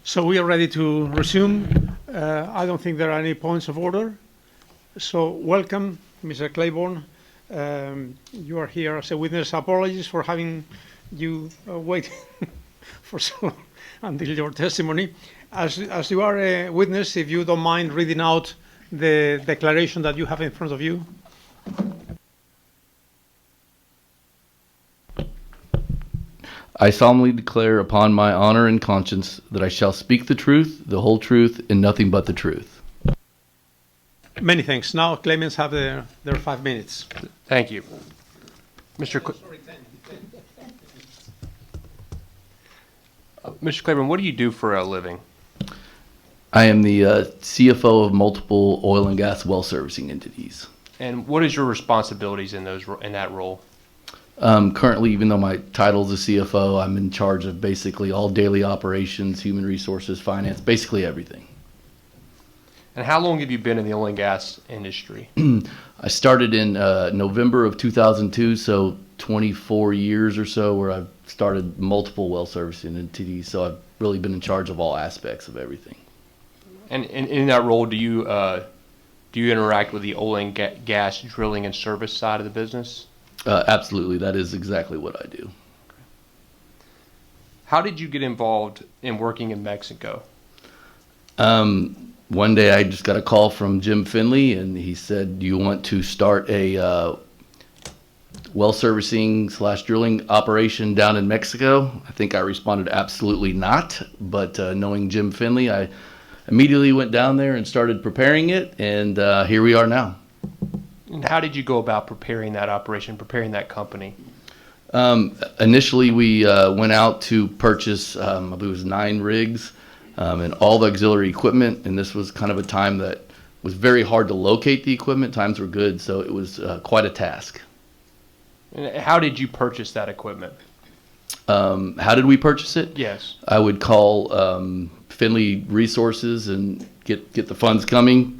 So we are ready to resume. I don't think there are any points of order. So welcome, Mr. Claiborne. You are here as a witness. Apologies for having you wait for so long until your testimony. As you are a witness, if you don't mind reading out the declaration that you have in front of you. I solemnly declare upon my honor and conscience that I shall speak the truth, the whole truth, and nothing but the truth. Many thanks. Now claimants have their 5 minutes. Thank you. Mr. Claiborne, what do you do for a living? I am the CFO of multiple oil and gas well servicing entities. And what is your responsibilities in that role? Currently, even though my title is a CFO, I'm in charge of basically all daily operations, human resources, finance, basically everything. And how long have you been in the oil and gas industry? I started in November of 2002, so 24 years or so, where I've started multiple well servicing entities. So I've really been in charge of all aspects of everything. And in that role, do you interact with the oil and gas drilling and service side of the business? Absolutely. That is exactly what I do. How did you get involved in working in Mexico? One day I just got a call from Jim Finley, and he said, "Do you want to start a well servicing / drilling operation down in Mexico?" I think I responded, absolutely not. But knowing Jim Finley, I immediately went down there and started preparing it, and here we are now. And how did you go about preparing that operation, preparing that company? Initially, we went out to purchase, I believe it was 9 rigs and all the auxiliary equipment. And this was kind of a time that was very hard to locate the equipment. Times were good, so it was quite a task. And how did you purchase that equipment? How did we purchase it? Yes. I would call Finley Resources and get the funds coming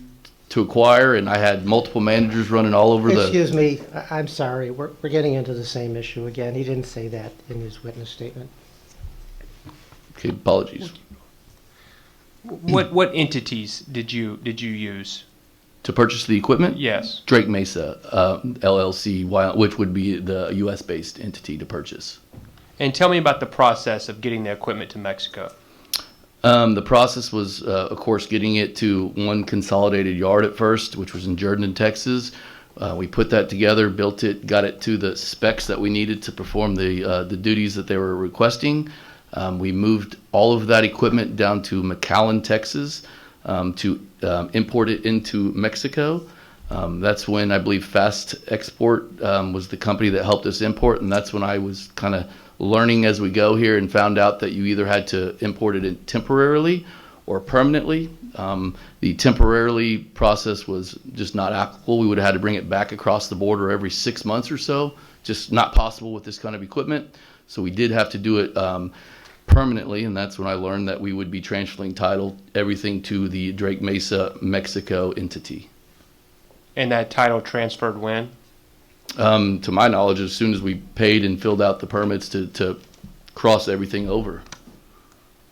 to acquire, and I had multiple managers running all over the... Excuse me, I'm sorry, we're getting into the same issue again. He didn't say that in his witness statement. Okay, apologies. What entities did you use? To purchase the equipment? Yes. Drake Mesa, LLC, which would be the U.S.-based entity to purchase. And tell me about the process of getting the equipment to Mexico. The process was, of course, getting it to one consolidated yard at first, which was in Jordan, Texas. We put that together, built it, got it to the specs that we needed to perform the duties that they were requesting. We moved all of that equipment down to McAllen, Texas, to import it into Mexico. That's when I believe Fast Export was the company that helped us import, and that's when I was kind of learning as we go here and found out that you either had to import it in temporarily or permanently. The temporarily process was just not applicable. We would have had to bring it back across the border every 6 months or so, just not possible with this kind of equipment. So we did have to do it permanently, and that's when I learned that we would be transferring title, everything to the Drake Mesa, Mexico entity. And that title transferred when? To my knowledge, as soon as we paid and filled out the permits to cross everything over.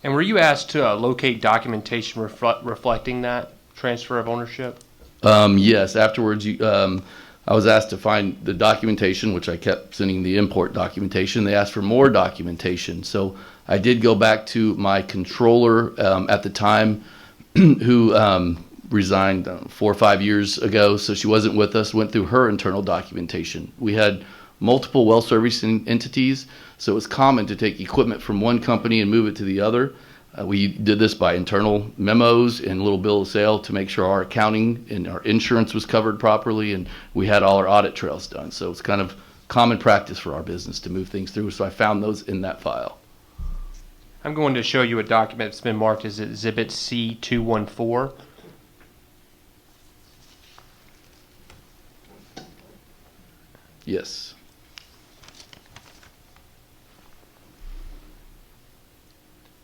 And were you asked to locate documentation reflecting that transfer of ownership? Yes. Afterwards, I was asked to find the documentation, which I kept sending the import documentation. They asked for more documentation. So I did go back to my controller at the time who resigned 4 or 5 years ago, so she wasn't with us, went through her internal documentation. We had multiple well servicing entities, so it was common to take equipment from one company and move it to the other. We did this by internal memos and a little bill of sale to make sure our accounting and our insurance was covered properly, and we had all our audit trails done. So it's kind of common practice for our business to move things through, so I found those in that file. I'm going to show you a document that's been marked as Exhibit C214. Yes.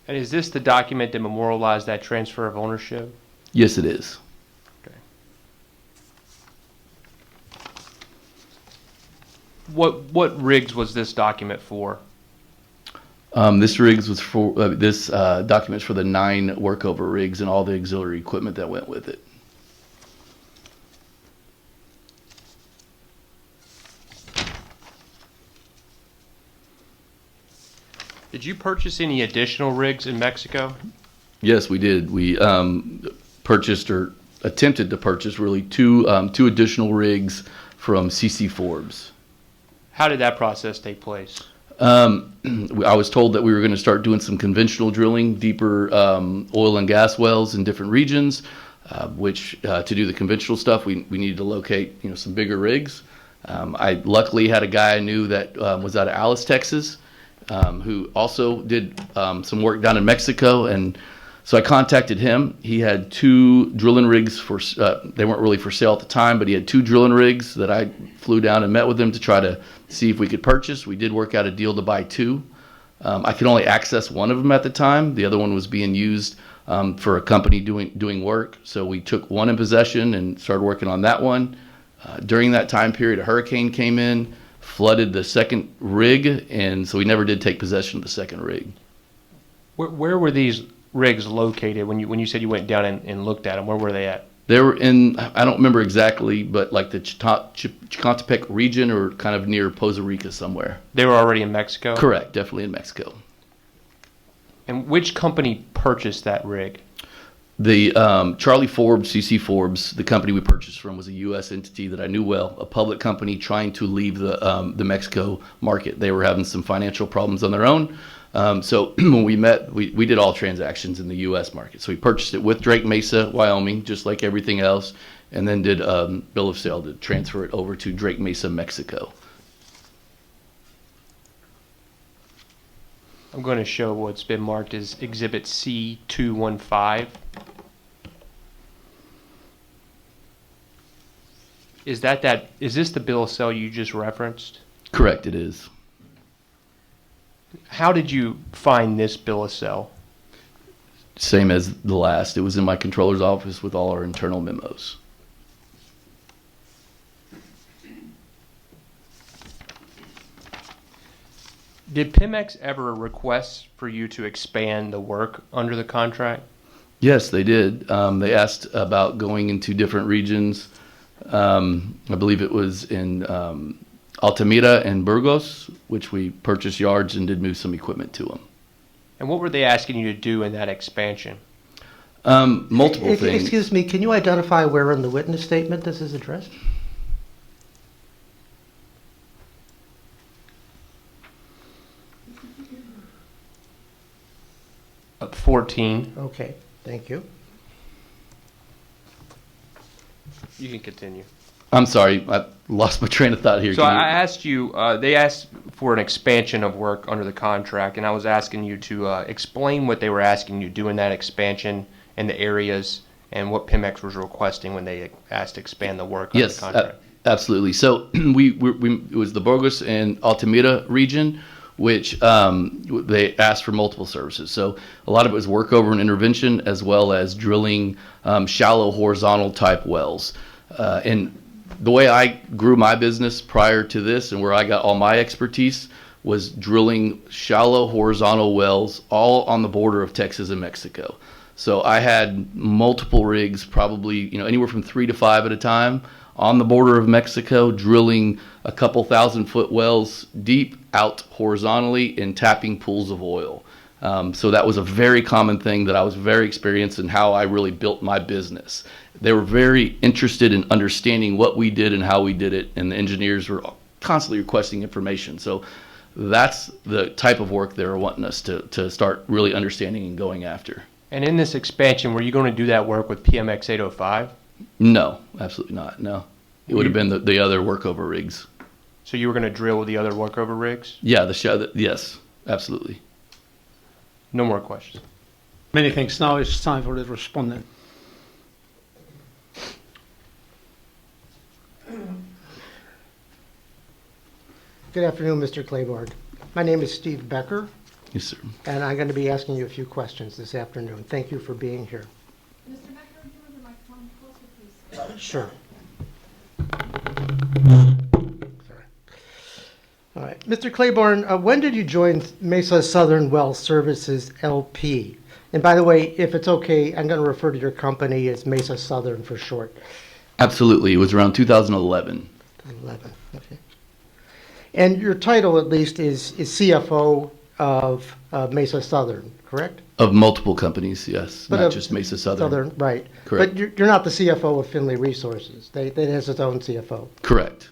And is this the document that memorialized that transfer of ownership? Yes, it is. Okay. What rigs was this document for? This rigs was for this documents for the 9 workover rigs and all the auxiliary equipment that went with it. Did you purchase any additional rigs in Mexico? Yes, we did. We purchased or attempted to purchase really two additional rigs from CC Forbes. How did that process take place? I was told that we were going to start doing some conventional drilling, deeper oil and gas wells in different regions, which to do the conventional stuff, we needed to locate some bigger rigs. I luckily had a guy I knew that was out of Alice, Texas, who also did some work down in Mexico, and so I contacted him. He had 2 drilling rigs they weren't really for sale at the time, but he had 2 drilling rigs that I flew down and met with him to try to see if we could purchase. We did work out a deal to buy 2. I could only access one of them at the time. The other one was being used for a company doing work. So we took one in possession and started working on that one. During that time period, a hurricane came in, flooded the second rig, and so we never did take possession of the second rig. Where were these rigs located when you said you went down and looked at them? Where were they at? They were in, I don't remember exactly, but like the Chicontepec region or kind of near Poza Rica somewhere. They were already in Mexico? Correct, definitely in Mexico. And which company purchased that rig? The Charlie Forbes, CC Forbes, the company we purchased from, was a U.S. entity that I knew well, a public company trying to leave the Mexico market. They were having some financial problems on their own. So when we met, we did all transactions in the U.S. market. So we purchased it with Drake Mesa, Wyoming, just like everything else, and then did a bill of sale to transfer it over to Drake Mesa, Mexico. I'm going to show what's been marked as Exhibit C215. Is this the bill of sale you just referenced? Correct, it is. How did you find this bill of sale? Same as the last. It was in my controller's office with all our internal memos. Did Pemex ever request for you to expand the work under the contract? Yes, they did. They asked about going into different regions. I believe it was in Altamira and Burgos, which we purchased yards and did move some equipment to them. And what were they asking you to do in that expansion? Multiple things. Excuse me, can you identify where in the witness statement this is addressed? Up 14. Okay, thank you. You can continue. I'm sorry, I lost my train of thought here. So I asked you, they asked for an expansion of work under the contract, and I was asking you to explain what they were asking you to do in that expansion and the areas and what Pemex was requesting when they asked to expand the work under the contract. Absolutely. So it was the Burgos and Altamira region, which they asked for multiple services. So a lot of it was workover and intervention, as well as drilling shallow horizontal type wells. And the way I grew my business prior to this and where I got all my expertise was drilling shallow horizontal wells all on the border of Texas and Mexico. So I had multiple rigs, probably anywhere from 3 to 5 at a time, on the border of Mexico, drilling a couple 1,000-foot wells deep out horizontally and tapping pools of oil. So that was a very common thing that I was very experienced in how I really built my business. They were very interested in understanding what we did and how we did it, and the engineers were constantly requesting information. So that's the type of work they were wanting us to start really understanding and going after. And in this expansion, were you going to do that work with PMX 805? No, absolutely not. No. It would have been the other workover rigs. So you were going to drill with the other workover rigs? Yeah, yes, absolutely. No more questions. Many thanks. Now it's time for the respondent. Good afternoon, Mr. Claiborne. My name is Steve Becker, Yes, sir. and I'm going to be asking you a few questions this afternoon. Thank you for being here. Mr. Becker, if you move the microphone closer, please. Sure. Sorry. All right. Mr. Claiborne, when did you join Mesa Southern Well Services LP? And by the way, if it's okay, I'm going to refer to your company as Mesa Southern for short. Absolutely. It was around 2011. 11. Okay. And your title, at least, is CFO of Mesa Southern, correct? Of multiple companies, yes, But not of just Mesa Southern. right. Correct. But you're not the CFO of Finley Resources. That has its own CFO. Correct.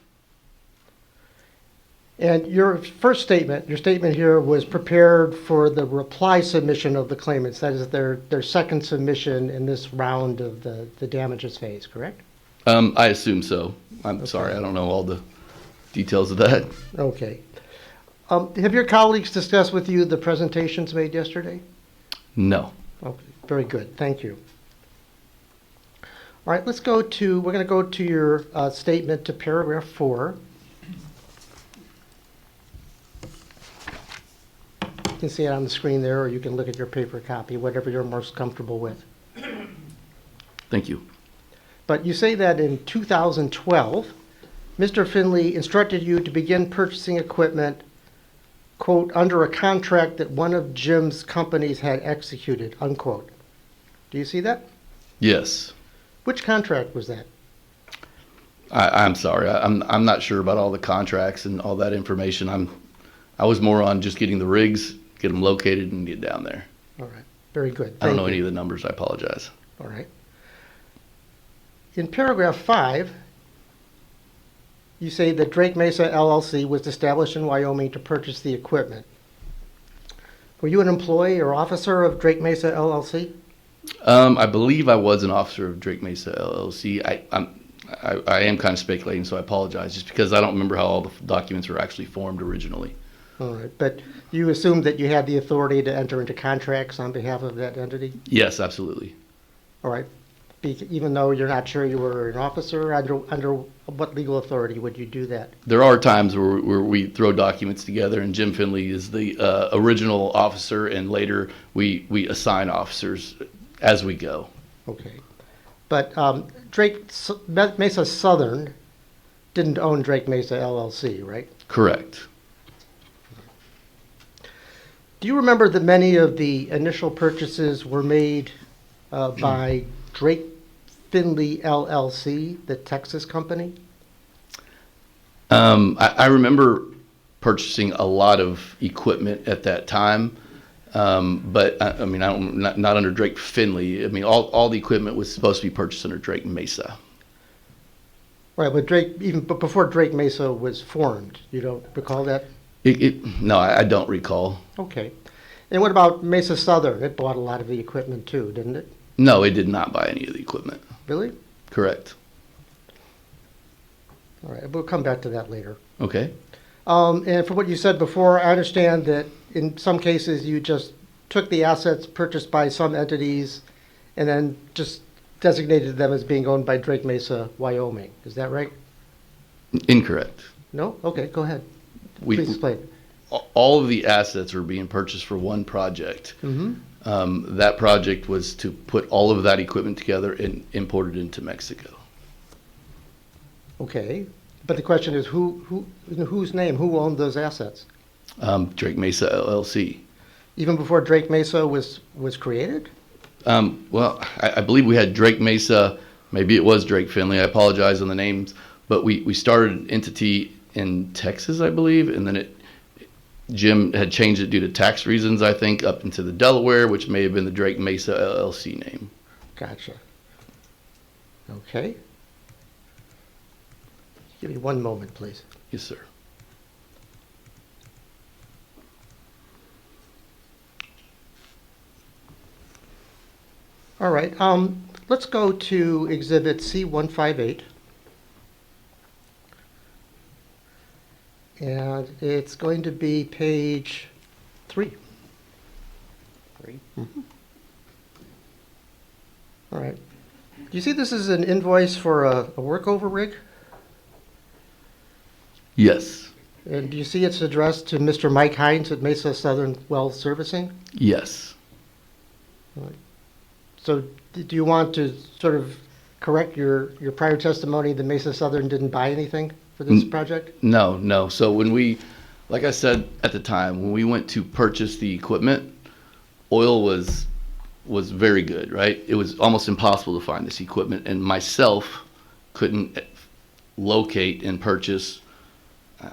And your first statement, your statement here was prepared for the reply submission of the claimants. That is their second submission in this round of the damages phase, correct? I assume so. I'm sorry, I don't know all the details of that. Okay. Have your colleagues discussed with you the presentations made yesterday? No. Okay, very good. Thank you. All right, we're going to go to your statement to paragraph 4. You can see it on the screen there, or you can look at your paper copy, whatever you're most comfortable with. Thank you. But you say that in 2012, Mr. Finley instructed you to begin purchasing equipment, quote, under a contract that one of Jim's companies had executed, unquote. Do you see that? Yes. Which contract was that? I'm sorry. I'm not sure about all the contracts and all that information. I was more on just getting the rigs, get them located, and get down there. All right, very good. I don't know Thank any you. of the numbers. I apologize. All right. In paragraph 5, you say that Drake Mesa LLC was established in Wyoming to purchase the equipment. Were you an employee or officer of Drake Mesa LLC? I believe I was an officer of Drake Mesa LLC. I am kind of speculating, so I apologize, just because I don't remember how all the documents were actually formed originally. All right, but you assumed that you had the authority to enter into contracts on behalf of that entity? Yes, absolutely. All right, even though you're not sure you were an officer, under what legal authority would you do that? There are times where we throw documents together, and Jim Finley is the original officer, and later we assign officers as we go. Okay. But Mesa Southern didn't own Drake Mesa LLC, right? Correct. Do you remember that many of the initial purchases were made by Drake Finley LLC, the Texas company? I remember purchasing a lot of equipment at that time, but I mean, not under Drake Finley. I mean, all the equipment was supposed to be purchased under Drake Mesa. Right, but before Drake Mesa was formed, you don't recall that? No, I don't recall. Okay. And what about Mesa Southern? It bought a lot of the equipment too, didn't it? No, it did not buy any of the equipment. Really? Correct. All right, we'll come back to that later. Okay. And from what you said before, I understand that in some cases you just took the assets purchased by some entities and then just designated them as being owned by Drake Mesa, Wyoming. Is that right? Incorrect. No? Okay, go ahead. We- Please explain. All of the assets were being purchased for one project. Mm-hmm. That project was to put all of that equipment together and import it into Mexico. Okay. But the question is in whose name? Who owned those assets? Drake Mesa LLC. Even before Drake Mesa was created? Well, I believe we had Drake Mesa. Maybe it was Drake Finley. I apologize on the names. But we started an entity in Texas, I believe, and then Jim had changed it due to tax reasons, I think, up into the Delaware, which may have been the Drake Mesa LLC name. Gotcha. Okay. Give me one moment, please. Yes, sir. All right. Let's go to Exhibit C158. And it's going to be page 3. 3. Mhm. All right. Do you see this is an invoice for a workover rig? Yes. And do you see it's addressed to Mr. Mike Hines at Mesa Southern Well Servicing? Yes. So do you want to sort of correct your prior testimony that Mesa Southern didn't buy anything for this project? No. So when we Like I said at the time, when we went to purchase the equipment, oil was very good, right? It was almost impossible to find this equipment, and myself couldn't locate and purchase.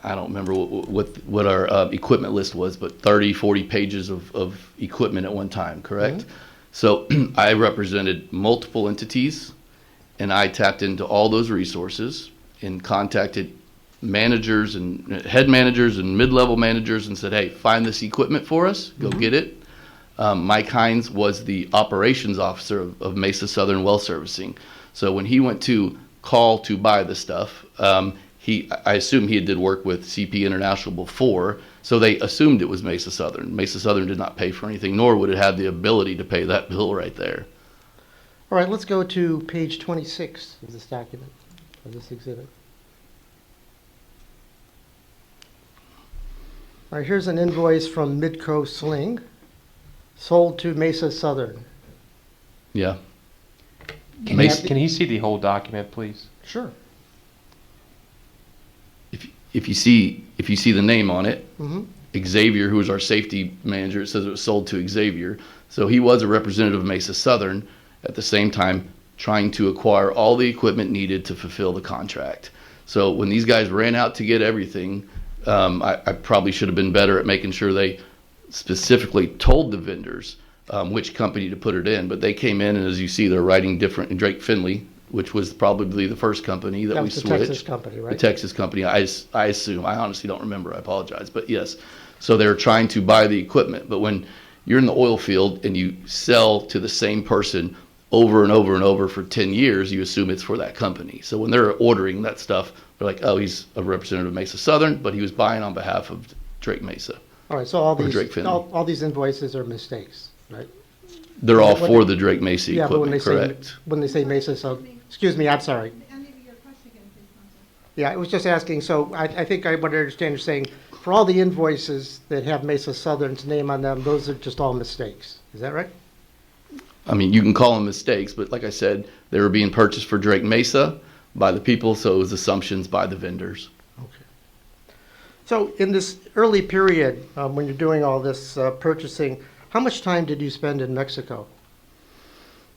I don't remember what our equipment list was, but 30, 40 pages of equipment at one time, correct? So I represented multiple entities, and I tapped into all those resources and contacted managers and head managers and mid-level managers and said, hey, find this equipment for us, go get it. Mike Hines was the operations officer of Mesa Southern Well Servicing. So when he went to call to buy the stuff, I assume he did work with CP International before, so they assumed it was Mesa Southern. Mesa Southern did not pay for anything, nor would it have the ability to pay that bill right there. All right, let's go to page 26 of this document, of this exhibit. All right, here's an invoice from Midco Sling, sold to Mesa Southern. Yeah. Can he see the whole document, please? Sure. If you see the name on it, Mm-hmm. Xavier, who was our safety manager, it says it was sold to Xavier. So he was a representative of Mesa Southern, at the same time trying to acquire all the equipment needed to fulfill the contract. So when these guys ran out to get everything, I probably should have been better at making sure they specifically told the vendors which company to put it in. But they came in, and as you see, they're writing different. And Drake Finley, which was probably the first company that we was the switched. Texas company, right? The Texas company, I assume. I honestly don't remember. I apologize. But yes, so they're trying to buy the equipment. But when you're in the oil field and you sell to the same person over and over and over for 10 years, you assume it's for that company. So when they're ordering that stuff, they're like, oh, he's a representative of Mesa Southern, but he was buying on behalf of Drake Mesa. All right, so all Drake Finley. all these invoices are mistakes, right? They're all What- for the Drake Mesa Yeah, but equipment, when they correct? say Mesa Southern, excuse me, I'm sorry. And maybe your question again, please, Council. Yeah, I was just asking, so I think I would understand you're saying, for all the invoices that have Mesa Southern's name on them, those are just all mistakes. Is that right? I mean, you can call them mistakes, but like I said, they were being purchased for Drake Mesa by the people, so it was assumptions by the vendors. Okay. So in this early period, when you're doing all this purchasing, how much time did you spend in Mexico?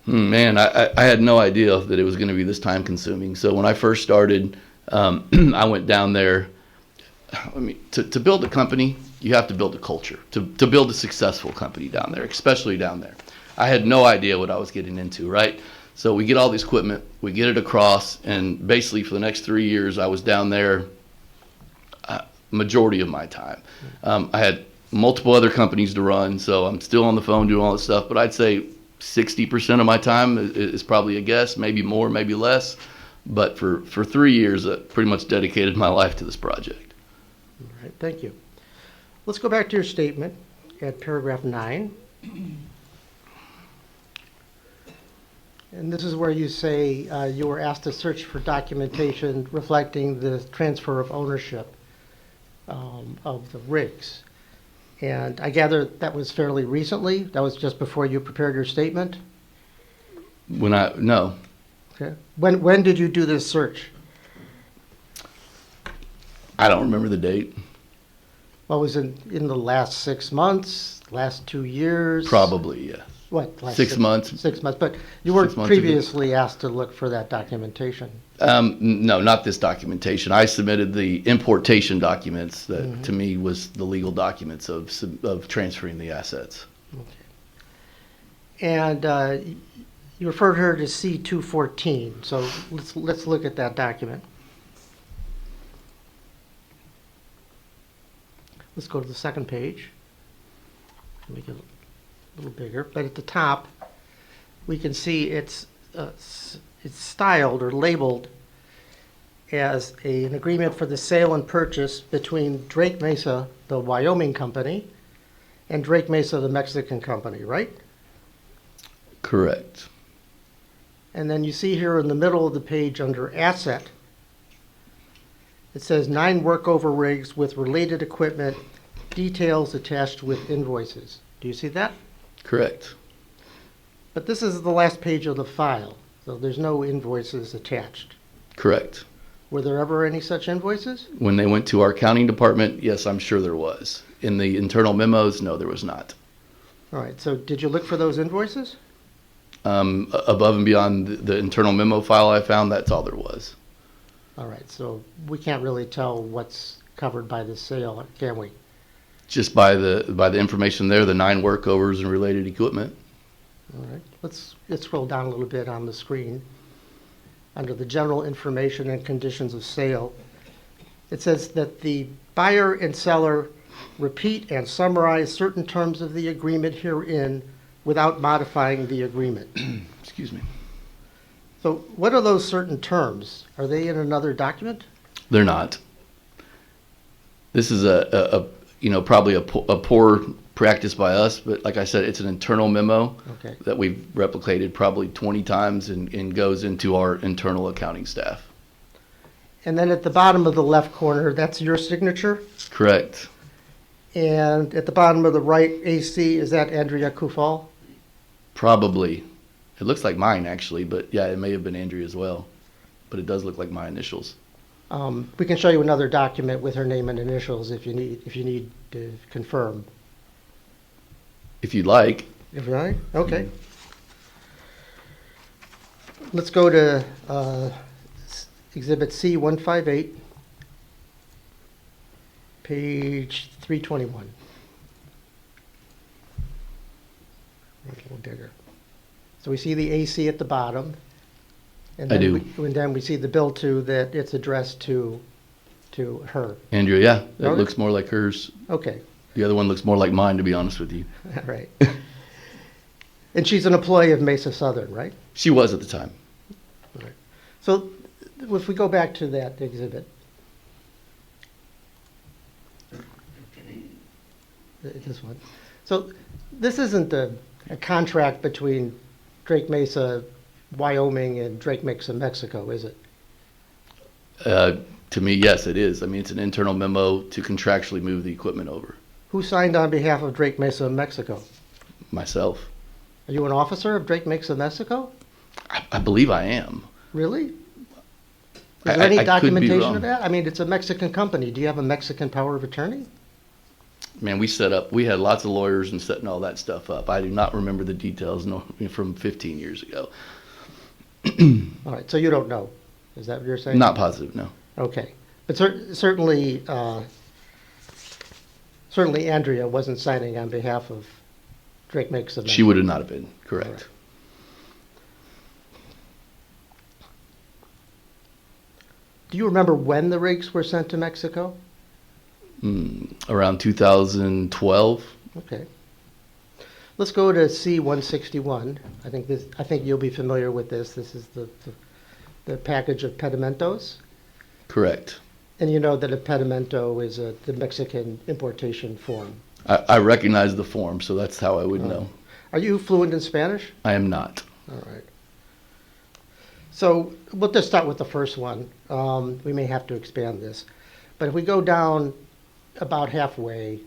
Man, I had no idea that it was going to be this time consuming. So when I first started, I went down there. I mean, to build a company, you have to build a culture. To build a successful company down there, especially down there. I had no idea what I was getting into, right? So we get all this equipment, we get it across, and basically for the next 3 years, I was down there majority of my time. I had multiple other companies to run, so I'm still on the phone doing all this stuff, but I'd say 60% of my time is probably a guess, maybe more, maybe less. But for 3 years, I pretty much dedicated my life to this project. All right, thank you. Let's go back to your statement at paragraph 9. And this is where you say you were asked to search for documentation reflecting the transfer of ownership of the rigs. And I gather that was fairly recently? That was just before you prepared your statement? No. Okay. When did you do this search? I don't remember the date. What was in the last 6 months, last 2 years? Probably, yeah. What? Last 6 months. 6 months, but you weren't 6 months ago. previously asked to look for that documentation. No, not this documentation. I submitted the importation documents that to me was the legal documents of transferring the assets. And you referred her to C-214, so let's look at that document. Let's go to the second page. Make it a little bigger, but at the top, we can see it's styled or labeled as an agreement for the sale and purchase between Drake Mesa, the Wyoming company, and Drake Mesa, the Mexican company, right? Correct. And then you see here in the middle of the page under asset, it says 9 workover rigs with related equipment, details attached with invoices. Do you see that? Correct. But this is the last page of the file, so there's no invoices attached. Correct. Were there ever any such invoices? When they went to our accounting department, yes, I'm sure there was. In the internal memos, no, there was not. All right, so did you look for those invoices? Above and beyond the internal memo file I found, that's all there was. All right, so we can't really tell what's covered by the sale, can we? Just by the information there, the 9 workovers and related equipment. All right, let's scroll down a little bit on the screen. Under the general information and conditions of sale, it says that the buyer and seller repeat and summarize certain terms of the agreement herein without modifying the agreement. Excuse me. So what are those certain terms? Are they in another document? They're not. This is probably a poor practice by us, but like I said, it's an internal memo Okay. that we've replicated probably 20 times and goes into our internal accounting staff. And then at the bottom of the left corner, that's your signature? Correct. And at the bottom of the right, AC, is that Andrea Kufal? Probably. It looks like mine, actually, but yeah, it may have been Andrea as well. But it does look like my initials. We can show you another document with her name and initials if you need to confirm. If you'd like. If you like, okay. Let's go to Exhibit C158, page 321. Make it a little bigger. So we see the AC at the bottom. And I then do. And then we see the bill to that it's addressed to her. Andrea, yeah, it Okay. looks more like hers. Okay, The other one looks more like mine, to be honest with you. all right. And she's an employee of Mesa Southern, right? She was at the time. So if we go back to that exhibit. This one. So this isn't a contract between Drake Mesa, Wyoming and Drake Mesa, Mexico, is it? To me, yes, it is. I mean, it's an internal memo to contractually move the equipment over. Who signed on behalf of Drake Mesa, Mexico? Myself. Are you an officer of Drake Mesa, Mexico? I believe I am. Really? Is I- there any I could be documentation wrong. of that? I mean, it's a Mexican company. Do you have a Mexican power of attorney? Man, we had lots of lawyers and setting all that stuff up. I do not remember the details from 15 years ago. All right, so you don't know. Is that what you're saying? Not positive, no. Okay. But certainly Andrea wasn't signing on behalf of Drake Mesa. She would have not have been, correct. All right. Do you remember when the rigs were sent to Mexico? Around 2012. Okay. Let's go to C-161. I think you'll be familiar with this. This is the package of pedimentos. Correct. And you know that a pedimento is the Mexican importation form. I recognize the form, so that's how I would know. Are you fluent in Spanish? I am not. All right. So we'll just start with the first one. We may have to expand this. But if we go down about halfway,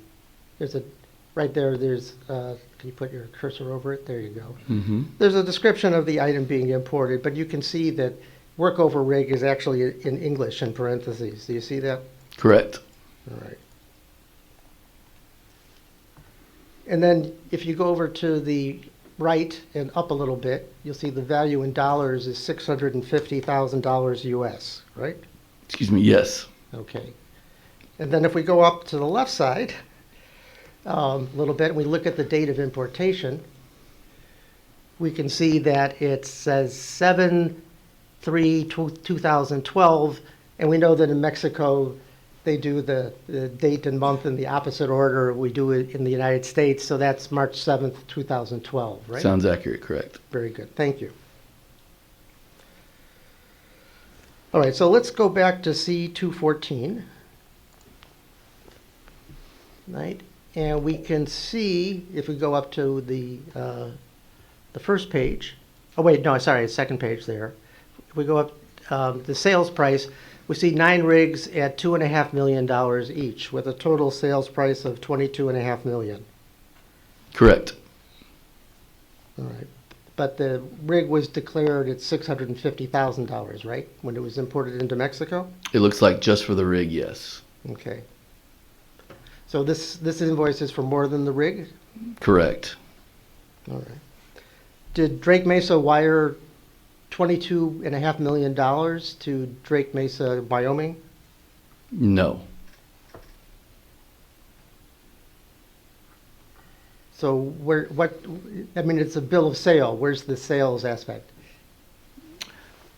right there, there's, can you put your cursor over it? There you go. Mm-hmm. There's a description of the item being imported, but you can see that workover rig is actually in English in parentheses. Do you see that? Correct. All right. And then if you go over to the right and up a little bit, you'll see the value in dollars is $650,000 US, right? Excuse me, yes. Okay. And then if we go up to the left side a little bit and we look at the date of importation, we can see that it says 7/3/2012, and we know that in Mexico they do the date and month in the opposite order we do it in the United States, so that's March 7th, 2012, right? Sounds accurate, correct. Very good, thank you. All right, so let's go back to C214. Right, and we can see if we go up to the first page. Oh wait, no, sorry, second page there. If we go up the sales price, we see 9 rigs at $2.5 million each, with a total sales price of $22.5 million. Correct. All right. but the rig was declared at $650,000, right? When it was imported into Mexico? It looks like just for the rig, yes. Okay. So this invoice is for more than the rig? Correct. All right. Did Drake Mesa wire $22.5 million to Drake Mesa, Wyoming? No. So I mean, it's a bill of sale. Where's the sales aspect?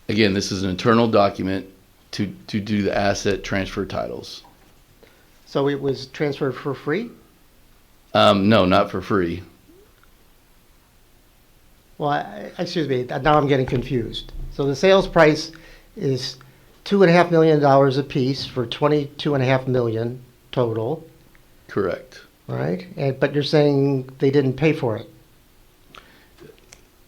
Again, this is an internal document to do the asset transfer titles. So it was transferred for free? No, not for free. Well, excuse me, now I'm getting confused. So the sales price is $2.5 million a piece for $22.5 million total, Correct. right? But you're saying they didn't pay for it.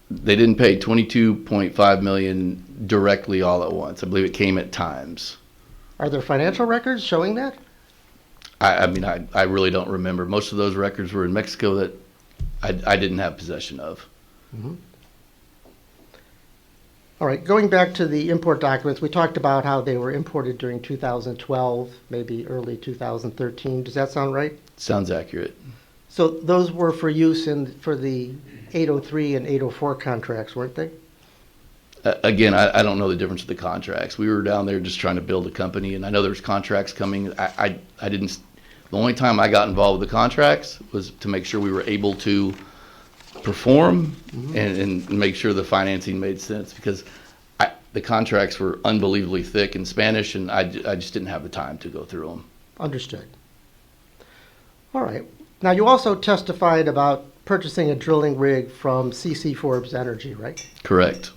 They didn't pay $22.5 million directly all at once. I believe it came at times. Are there financial records showing that? I mean, I really don't remember. Most of those records were in Mexico that I didn't have possession of. Mm-hmm. All right, going back to the import documents, we talked about how they were imported during 2012, maybe early 2013. Does that sound right? Sounds accurate. So those were for use for the 803 and 804 contracts, weren't they? Again, I don't know the difference of the contracts. We were down there just trying to build a company, and I know there's contracts coming. I didn't. The only time I got involved with the contracts was to make sure we were able to perform and make sure the financing made sense, because the contracts were unbelievably thick in Spanish, and I just didn't have the time to go through them. Understood. All right. Now, you also testified about purchasing a drilling rig from CC Forbes Energy, right? Correct.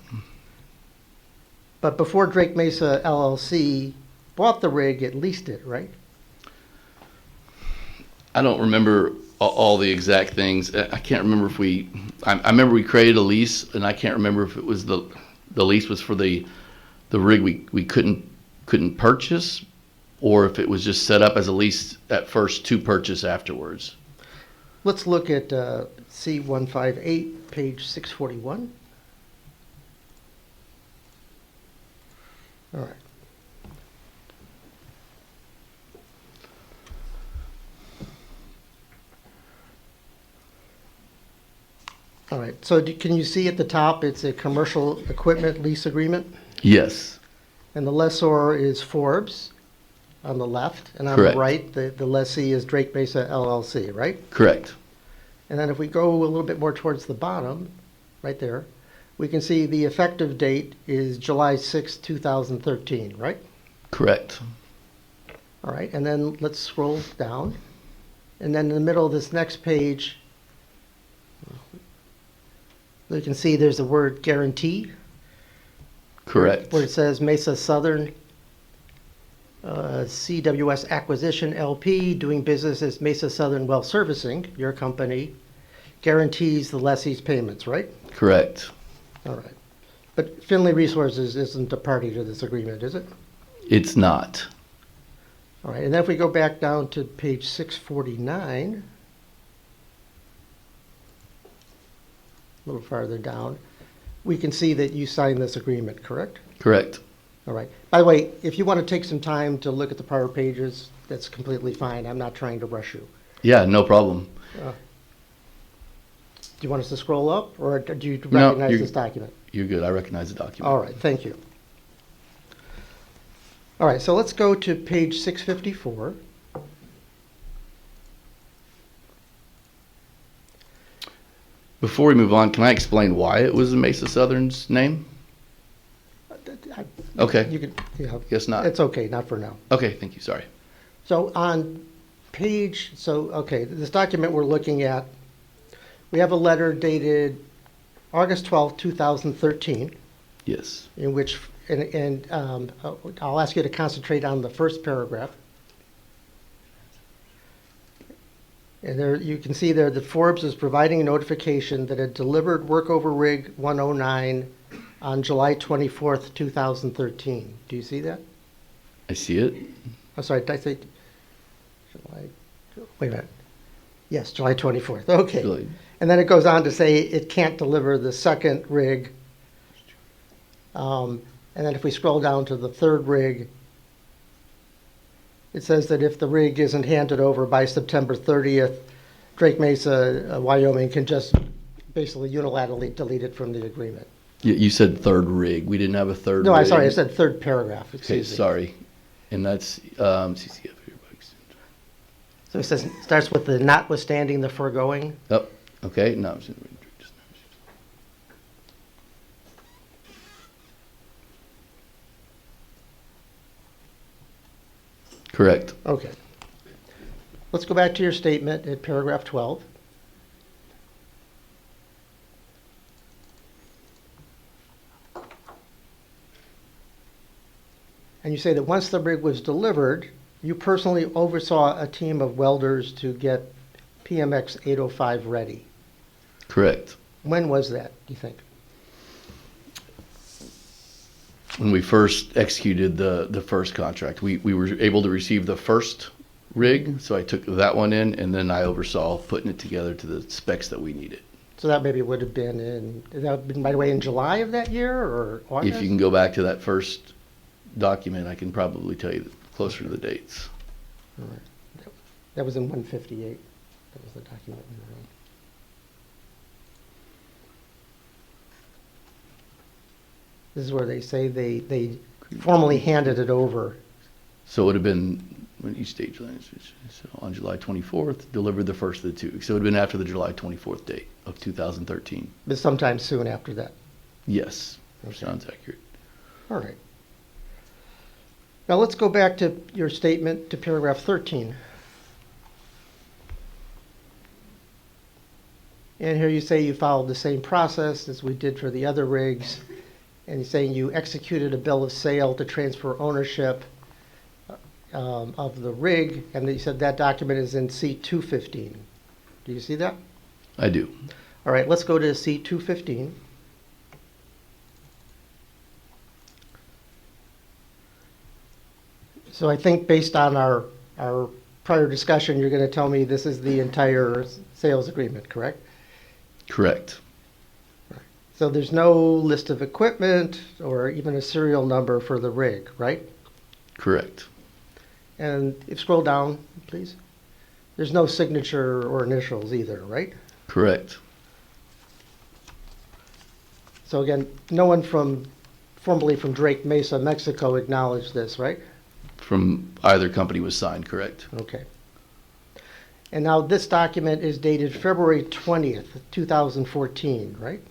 But before Drake Mesa LLC bought the rig, it leased it, right? I don't remember all the exact things. I can't remember if I remember we created a lease, and I can't remember if it was the lease was for the rig we couldn't purchase, or if it was just set up as a lease at first to purchase afterwards. Let's look at C158, page 641. All right. All right, so can you see at the top, it's a commercial equipment lease agreement? Yes. And the lessor is Forbes on the left, and on Correct. the right, the lessee is Drake Mesa LLC, right? Correct. And then if we go a little bit more towards the bottom, right there, we can see the effective date is July 6, 2013, right? Correct. All right, and then let's scroll down. And then in the middle of this next page, you can see there's the word guarantee. Correct. Where it says Mesa Southern CWS Acquisition LP, doing business as Mesa Southern Well Servicing, your company, guarantees the lessee's payments, right? Correct. All right. But Finley Resources isn't a party to this agreement, is it? It's not. All right, and then if we go back down to page 649, a little farther down, we can see that you signed this agreement, correct? Correct. All right. By the way, if you want to take some time to look at the prior pages, that's completely fine. I'm not trying to rush you. Yeah, no problem. Do you want us to scroll up, or do you No, recognize this document? You're good. I recognize the document. All right, thank you. All right, so let's go to page 654. Before we move on, can I explain why it was the Mesa Southern's name? Okay. You can, Guess not. it's okay, not for now. Okay, thank you. Sorry. So on page, okay, this document we're looking at, we have a letter dated August 12, 2013, Yes. in which, I'll ask you to concentrate on the first paragraph. And there, you can see there that Forbes is providing a notification that it delivered workover rig 109 on July 24th, 2013. Do you see that? I see it. I'm sorry, did I say July? Wait a minute. Yes, July 24th. Okay. Really? And then it goes on to say it can't deliver the second rig. And then if we scroll down to the third rig, it says that if the rig isn't handed over by September 30th, Drake Mesa, Wyoming can just basically unilaterally delete it from the agreement. You said third rig. We didn't have a third No, rig. I'm sorry, I said third paragraph, Okay, excuse me. sorry. And that's CCF earbuds. So it says, starts with the notwithstanding the foregoing. Oh, okay. No. Correct. Okay. Let's go back to your statement at paragraph 12. And you say that once the rig was delivered, you personally oversaw a team of welders to get PMX 805 ready. Correct. When was that, do you think? When we first executed the first contract, we were able to receive the first rig, so I took that one in, and then I oversaw putting it together to the specs that we needed. So that maybe would have been by the way, in July of that year or August? If you can go back to that first document, I can probably tell you closer to the dates. All right. That was in 158. That was the document we were on. This is where they say they formally handed it over. So it would have been when each stage so on July 24th, delivered the first of the 2 weeks. So it would have been after the July 24th date of 2013. But sometime soon after that. Yes, Okay. sounds accurate. All right. Now let's go back to your statement to paragraph 13. And here you say you followed the same process as we did for the other rigs. And you're saying you executed a bill of sale to transfer ownership of the rig. And you said that document is in C-215. Do you see that? I do. All right, let's go to C-215. So I think based on our prior discussion, you're going to tell me this is the entire sales agreement, correct? Correct. So there's no list of equipment or even a serial number for the rig, right? Correct. And if scroll down, please. There's no signature or initials either, right? Correct. So again, no one formerly from Drake Mesa, Mexico acknowledged this, right? From either company was signed, correct? Okay. And now this document is dated February 20th, 2014, right?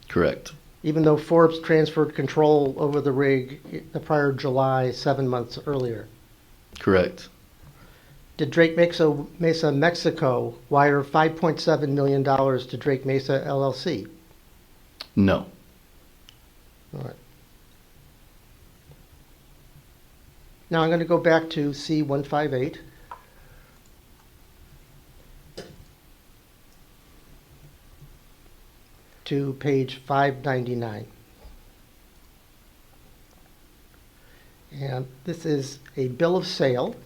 Correct. Even though Forbes transferred control over the rig the prior July, 7 months earlier. Correct. Did Drake Mesa, Mexico wire $5.7 million to Drake Mesa LLC? No. All right. Now I'm going to go back to C-158. To page 599. And this is a bill of sale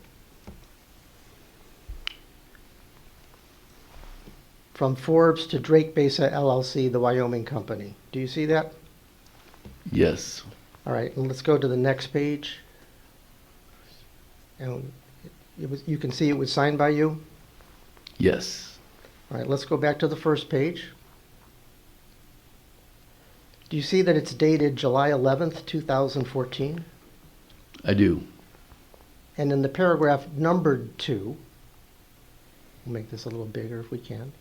from Forbes to Drake Mesa LLC, the Wyoming company. Do you see that? Yes. All right, and let's go to the next page. And you can see it was signed by you? Yes. All right, let's go back to the first page. Do you see that it's dated July 11th, 2014? I do. And in the paragraph numbered 2, we'll make this a little bigger if we can.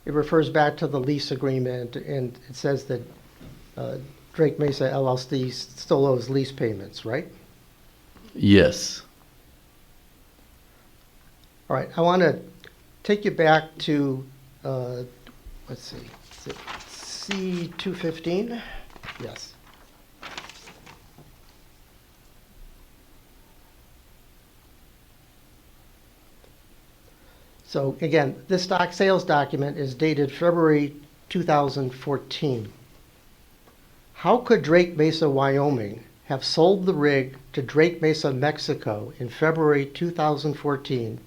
It refers back to the lease agreement, and it says that Drake Mesa LLC still owes lease payments, right? Yes. All right, I want to take you back to, let's see, is it C-215? Yes. So again, this sales document is dated February 2014. How could Drake Mesa, Wyoming have sold the rig to Drake Mesa, Mexico in February 2014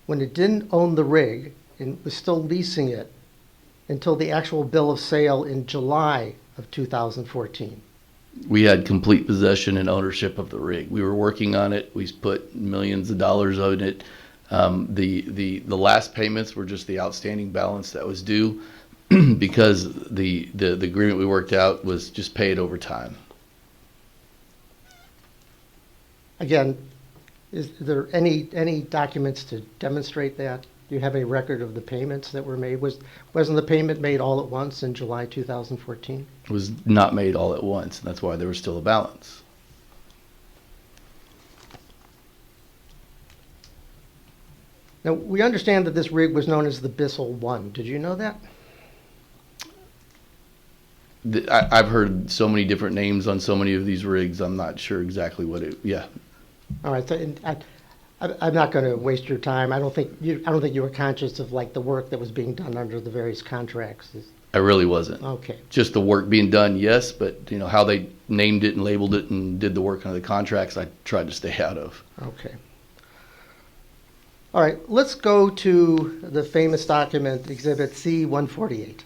when it didn't own the rig and was still leasing it until the actual bill of sale in July of 2014. We had complete possession and ownership of the rig. We were working on it. We put millions of dollars on it. The last payments were just the outstanding balance that was due because the agreement we worked out was just pay it over time. Again, is there any documents to demonstrate that? Do you have any record of the payments that were made? Wasn't the payment made all at once in July 2014? It was not made all at once, and that's why there was still a balance. Now, we understand that this rig was known as the Bissell 1. Did you know that? I've heard so many different names on so many of these rigs. I'm not sure exactly what it. Yeah, All right, so I'm not going to waste your time. I don't think you were conscious of like the work that was being done under the various contracts. I really wasn't. Okay. Just the work being done, yes, but how they named it and labeled it and did the work under the contracts, I tried to stay out of. Okay. All right, let's go to the famous document, Exhibit C-148.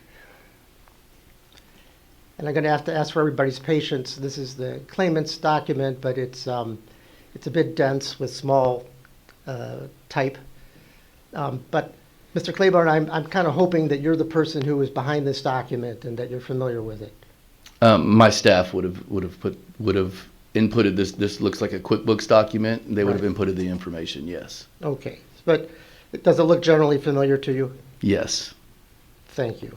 And I'm going to have to ask for everybody's patience. This is the claimant's document, but it's a bit dense with small type. But Mr. Claiborne, I'm kind of hoping that you're the person who is behind this document and that you're familiar with it. My staff would have inputted this. This looks like a QuickBooks document. And they would have inputted the information. Yes. Okay, but does it look generally familiar to you? Yes. Thank you.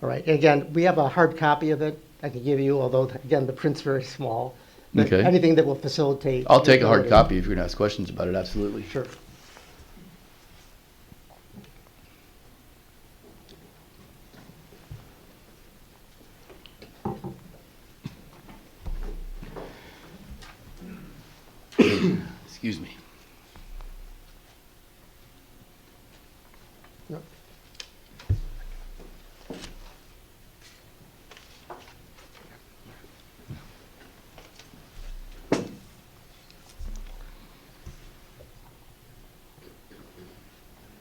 All right, and again, we have a hard copy of it I can give you, although, again, the print's very small. But Okay. anything that will facilitate. I'll take a hard ability. copy if you're going to ask questions about it. Absolutely. Sure. Excuse me. No.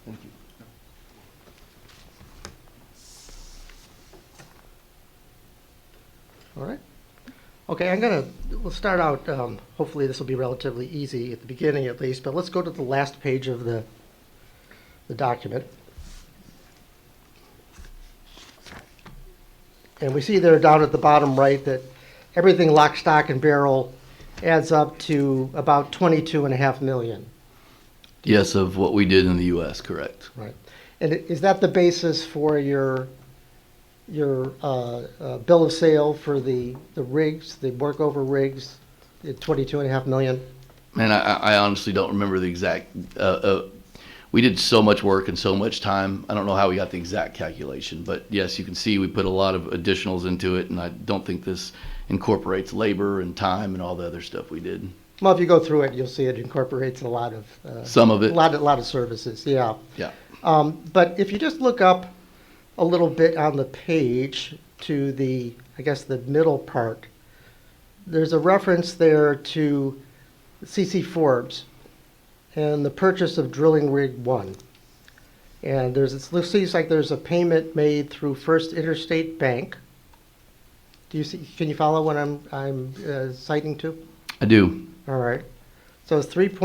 Thank you. All right. Okay, we'll start out, hopefully this will be relatively easy at the beginning at least, but let's go to the last page of the document. And we see there down at the bottom right that everything lock, stock, and barrel adds up to about 22.5 million. Yes, of what we did in the U.S. Correct. Right. And is that the basis for your bill of sale for the rigs, the workover rigs, at 22.5 million? Man, I honestly don't remember the exact. We did so much work and so much time. I don't know how we got the exact calculation, but yes, you can see we put a lot of additionals into it, and I don't think this incorporates labor and time and all the other stuff we did. Well, if you go through it, you'll see it incorporates a lot of Some of it. a lot of services. Yeah. Yeah. But if you just look up a little bit on the page to the, I guess, the middle part, there's a reference there to C.C. Forbes and the purchase of drilling rig 1. And it seems like there's a payment made through First Interstate Bank. Do you see? Can you follow what I'm citing to? I do. All right. So it's looks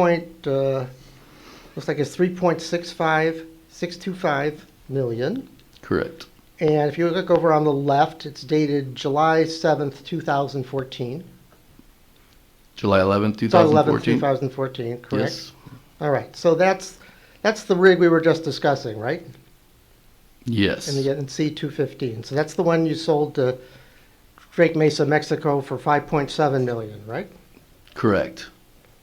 like it's 3.625 million. Correct. And if you look over on the left, it's dated July 7th, 2014. July 11th, July 11th, 2014. 2014, correct? Yes. All right. So that's the rig we were just discussing, right? Yes. In C215. So that's the one you sold to Drake Mesa, Mexico for 5.7 million, right? Correct.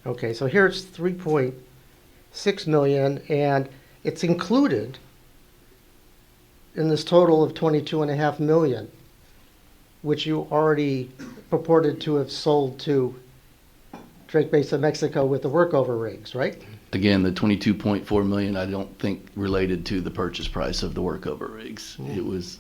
Okay, so here it's 3.6 million, and it's included in this total of 22.5 million, which you already purported to have sold to Drake Mesa, Mexico with the workover rigs, right? Again, the 22.4 million, I don't think related to the purchase price of the workover rigs. It was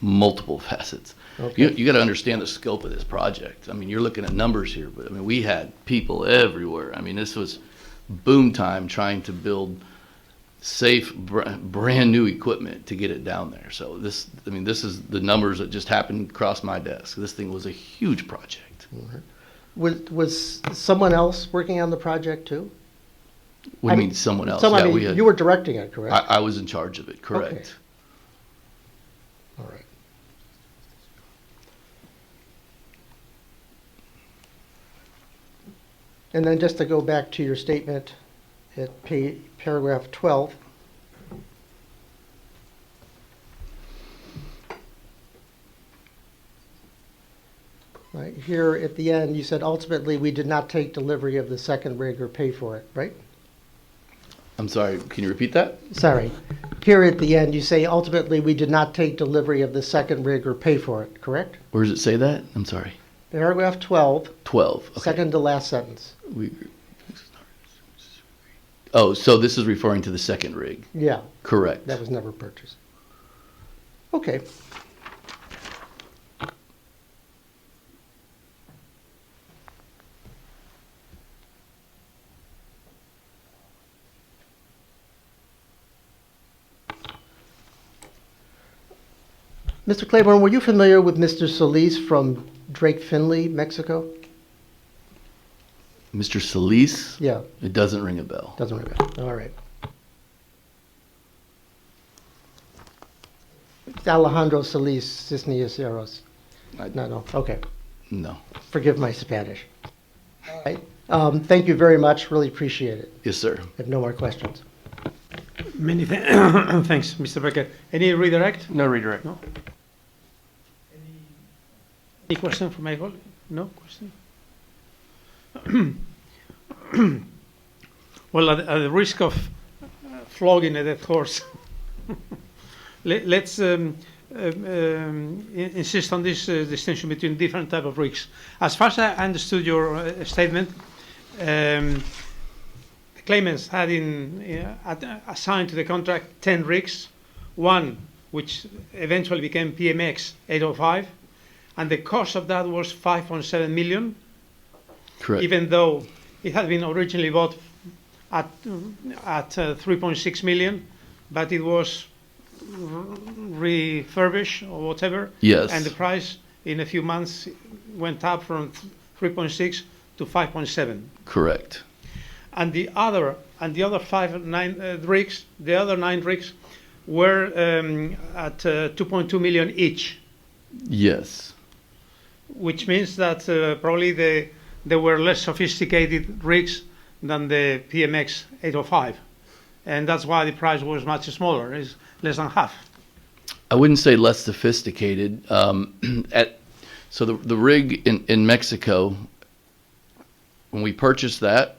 multiple facets. Okay. You got to understand the scope of this project. I mean, you're looking at numbers here, but I mean, we had people everywhere. I mean, this was boom time trying to build safe, brand new equipment to get it down there. So this is the numbers that just happened across my desk. This thing was a huge project. Was someone else working on the project too? What do you mean someone else? I Yeah, mean, we had, you were directing it, correct? I was in charge of it, correct. Okay. All right. And then just to go back to your statement at paragraph 12. Right, here at the end, you said ultimately we did not take delivery of the second rig or pay for it, right? I'm sorry, can you repeat that? Sorry. Here at the end, you say ultimately we did not take delivery of the second rig or pay for it, correct? Where does it say that? I'm sorry. Paragraph 12, 12. Okay. second to last sentence. Oh, so this is referring to the second rig. Yeah, Correct. that was never purchased. Okay. Mr. Claiborne, were you familiar with Mr. Solis from Drake, Finley, Mexico? Mr. Solis? Yeah, It doesn't ring a bell. doesn't ring a bell. All right. It's Alejandro Solis Cisneros. No, okay. No. Forgive my Spanish. All right. Thank you very much. Really appreciate it. Yes, sir. I have no more questions. Many thanks, Mr. Becker. Any redirect? No redirect. No. Any question from my colleague? No question? Well, at the risk of flogging a dead horse, let's insist on this distinction between different type of rigs. As far as I understood your statement, the claimants had assigned to the contract 10 rigs, one which eventually became PMX 805, and the cost of that was 5.7 million. Correct. Even though it had been originally bought at 3.6 million, but it was refurbished or whatever. Yes. And the price in a few months went up from 3.6 to 5.7. Correct. And the other nine rigs were at 2.2 million each, Yes. which means that probably they were less sophisticated rigs than the PMX 805. And that's why the price was much smaller, is less than half. I wouldn't say less sophisticated. So the rig in Mexico, when we purchased that,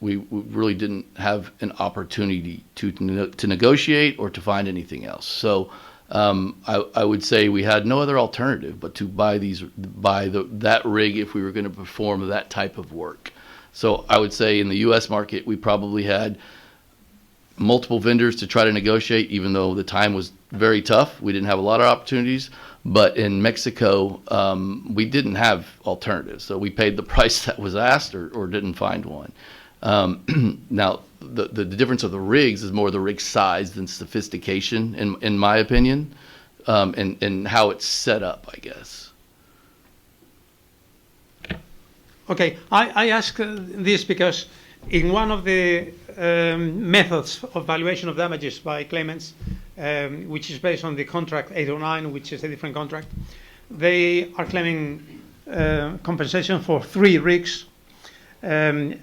we really didn't have an opportunity to negotiate or to find anything else. So I would say we had no other alternative but to buy that rig if we were going to perform that type of work. So I would say in the U.S. market, we probably had multiple vendors to try to negotiate, even though the time was very tough. We didn't have a lot of opportunities. But in Mexico, we didn't have alternatives. So we paid the price that was asked or didn't find one. Now, the difference of the rigs is more the rig size than sophistication, in my opinion, and how it's set up, I guess. Okay, I ask this because in one of the methods of valuation of damages by claimants, which is based on the contract 809, which is a different contract, they are claiming compensation for 3 rigs and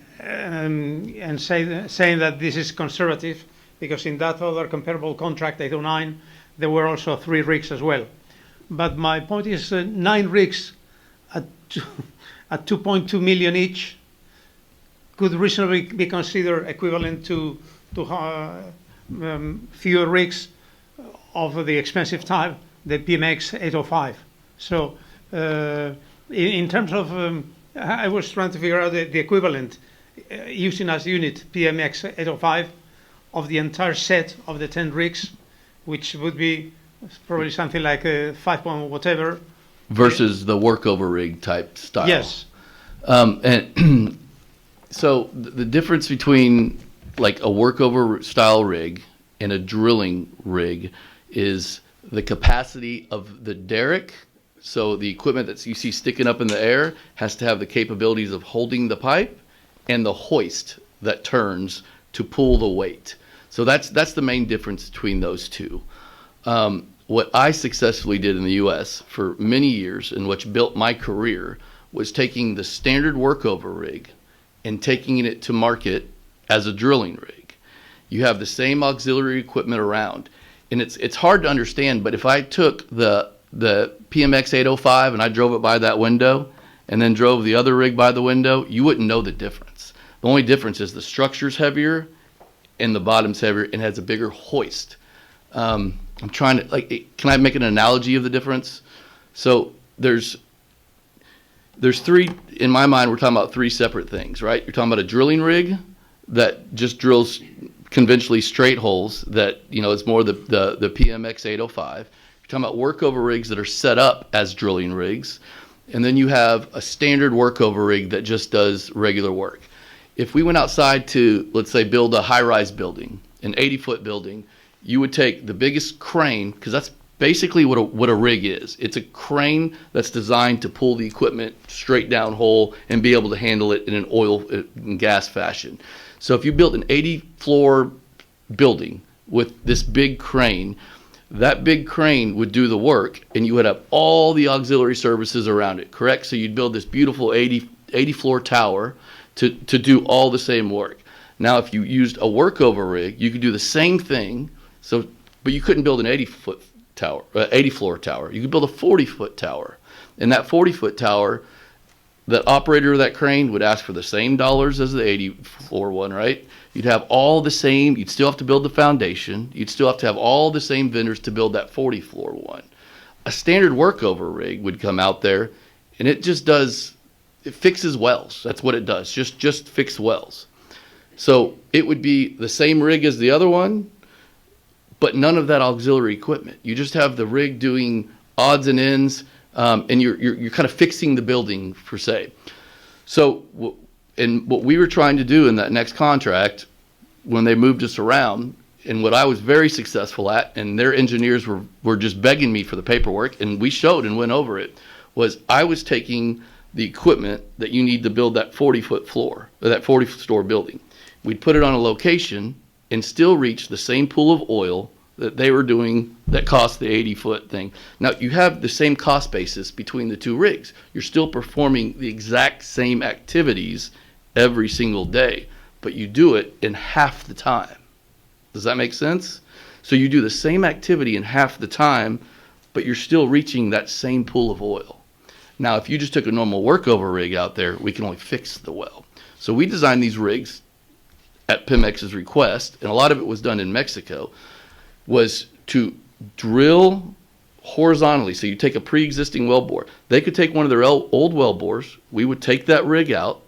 saying that this is conservative because in that other comparable contract 809, there were also 3 rigs as well. But my point is 9 rigs at 2.2 million each could reasonably be considered equivalent to fewer rigs of the expensive type, the PMX 805. So in terms of, I was trying to figure out the equivalent using as unit PMX 805 of the entire set of the 10 rigs, which would be probably something like 5 point whatever. Versus the workover rig type style. Yes. So the difference between like a workover style rig and a drilling rig is the capacity of the derrick. So the equipment that you see sticking up in the air has to have the capabilities of holding the pipe, and the hoist that turns to pull the weight. So that's the main difference between those two. What I successfully did in the U.S. for many years, and which built my career, was taking the standard workover rig and taking it to market as a drilling rig. You have the same auxiliary equipment around, and it's hard to understand. But if I took the PMX 805 and I drove it by that window, and then drove the other rig by the window, you wouldn't know the difference. The only difference is the structure's heavier and the bottom's heavier and has a bigger hoist. I'm trying to, can I make an analogy of the difference? So there's three, in my mind, we're talking about three separate things, right? You're talking about a drilling rig that just drills conventionally straight holes that, it's more the PMX 805. You're talking about workover rigs that are set up as drilling rigs. And then you have a standard workover rig that just does regular work. If we went outside to, let's say, build a high-rise building, an 80-foot building, you would take the biggest crane, because that's basically what a rig is. It's a crane that's designed to pull the equipment straight down hole and be able to handle it in an oil and gas fashion. So if you built an 80-floor building with this big crane, that big crane would do the work, and you would have all the auxiliary services around it, correct? So you'd build this beautiful 80-floor tower to do all the same work. Now, if you used a workover rig, you could do the same thing, but you couldn't build an 80-foot tower, 80-floor tower. You could build a 40-foot tower. And that 40-foot tower, the operator of that crane would ask for the same dollars as the 80-floor one, right? You'd have all the same, you'd still have to build the foundation. You'd still have to have all the same vendors to build that 40-floor one. A standard workover rig would come out there, and it fixes wells. That's what it does, just fix wells. So it would be the same rig as the other one, but none of that auxiliary equipment. You just have the rig doing odds and ends, and you're kind of fixing the building per se. So, and what we were trying to do in that next contract, when they moved us around, and what I was very successful at, and their engineers were just begging me for the paperwork, and we showed and went over it, was I was taking the equipment that you need to build that 40-foot floor, or that 40-store building. We'd put it on a location and still reach the same pool of oil that they were doing that cost the 80-foot thing. Now, you have the same cost basis between the two rigs. You're still performing the exact same activities every single day, but you do it in half the time. Does that make sense? So you do the same activity in half the time, but you're still reaching that same pool of oil. Now, if you just took a normal workover rig out there, we can only fix the well. So we designed these rigs at Pemex's request, and a lot of it was done in Mexico, was to drill horizontally. So you take a pre-existing well bore. They could take one of their old well bores. We would take that rig out.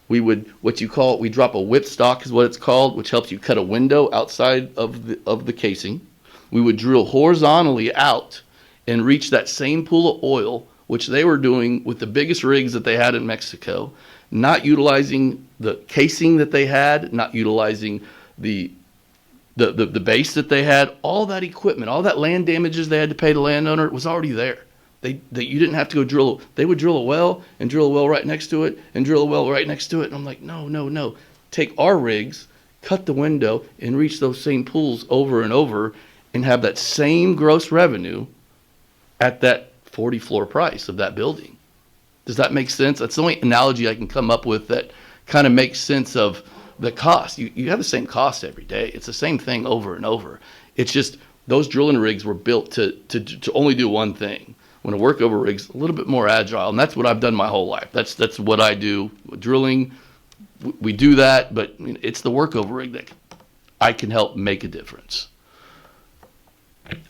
We would, we drop a whipstock is what it's called, which helps you cut a window outside of the casing. We would drill horizontally out and reach that same pool of oil, which they were doing with the biggest rigs that they had in Mexico, not utilizing the casing that they had, not utilizing the base that they had. All that equipment, all that land damages they had to pay the landowner was already there. You didn't have to go drill. They would drill a well and drill a well right next to it and drill a well right next to it. And I'm like, no. Take our rigs, cut the window, and reach those same pools over and over and have that same gross revenue at that 40-floor price of that building. Does that make sense? That's the only analogy I can come up with that kind of makes sense of the cost. You have the same cost every day. It's the same thing over and over. It's just those drilling rigs were built to only do one thing. When a workover rig's a little bit more agile, and that's what I've done my whole life. That's what I do. Drilling, we do that, but it's the workover rig that I can help make a difference.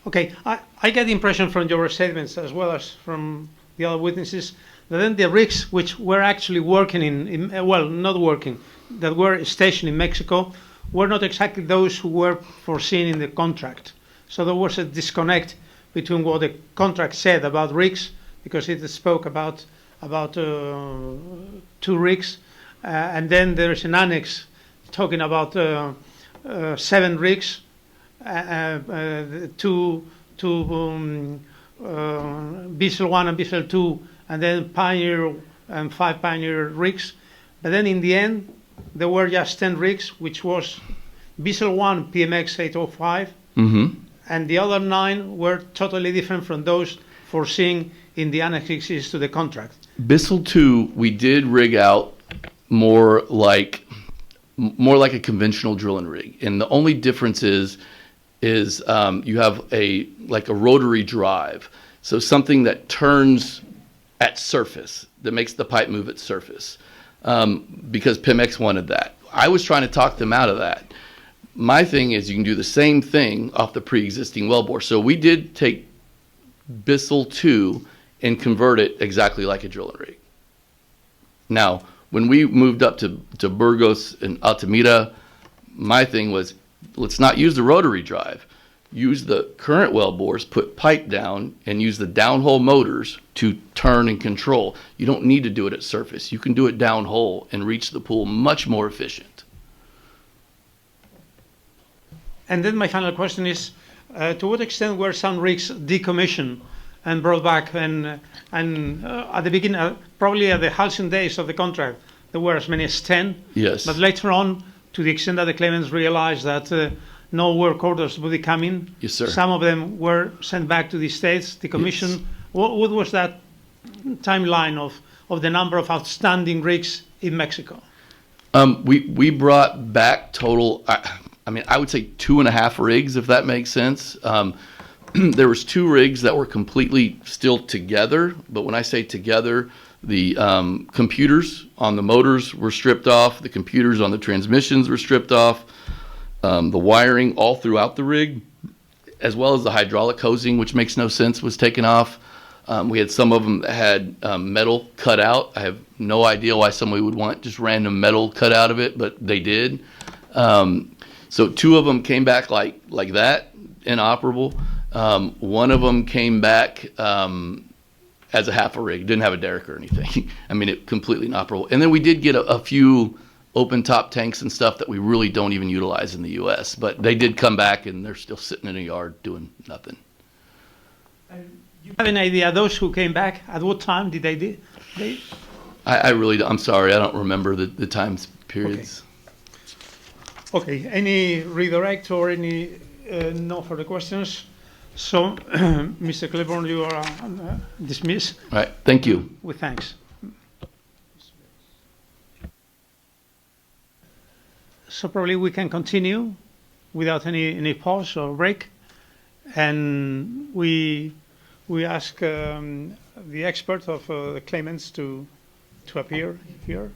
Okay, I get the impression from your statements as well as from the other witnesses that then the rigs which were actually working not working, that were stationed in Mexico, were not exactly those who were foreseen in the contract. So there was a disconnect between what the contract said about rigs, because it spoke about 2 rigs, and then there is an annex talking about 7 rigs, Vessel 1 and Vessel 2, and then Pioneer and 5 Pioneer rigs. But then in the end, there were just 10 rigs, which was Vessel 1 PMX 805, and the other 9 were totally different from those foreseen in the annexes to the contract. Bissell 2, we did rig out more like a conventional drilling rig, and the only difference is you have a rotary drive, so something that turns at surface, that makes the pipe move at surface, because PIMX wanted that. I was trying to talk them out of that. My thing is you can do the same thing off the pre-existing wellbore. So we did take Bissell 2 and convert it exactly like a drilling rig. Now, when we moved up to Burgos and Altamira, my thing was, let's not use the rotary drive. Use the current wellbores, put pipe down, and use the downhole motors to turn and control. You don't need to do it at surface. You can do it downhole and reach the pool much more efficient. And then my final question is, to what extent were some rigs decommissioned and brought back? And at the beginning, probably at the halcyon days of the contract, there were as many as 10. Yes. But later on, to the extent that the claimants realized that no work orders would be coming, Yes, sir. some of them were sent back to the States, decommissioned. Yes. What was that timeline of the number of outstanding rigs in Mexico? We brought back total, I would say 2.5 rigs, if that makes sense. There was 2 rigs that were completely still together, but when I say together, the computers on the motors were stripped off, the computers on the transmissions were stripped off, the wiring all throughout the rig, as well as the hydraulic hosing, which makes no sense, was taken off. We had some of them that had metal cut out. I have no idea why somebody would want just random metal cut out of it, but they did. So 2 of them came back like that, inoperable. One of them came back as a half a rig, didn't have a derrick or anything. It completely inoperable. And then we did get a few open top tanks and stuff that we really don't even utilize in the U.S., but they did come back and they're still sitting in a yard doing nothing. You have an idea, those who came back, at what time did they? I really, I'm sorry, I don't remember the time periods. Okay, any redirect or any no further questions? So, Mr. Claiborne, you are dismissed. All right, thank you. With thanks. So probably we can continue without any pause or break. And we ask the expert of the claimants to appear here.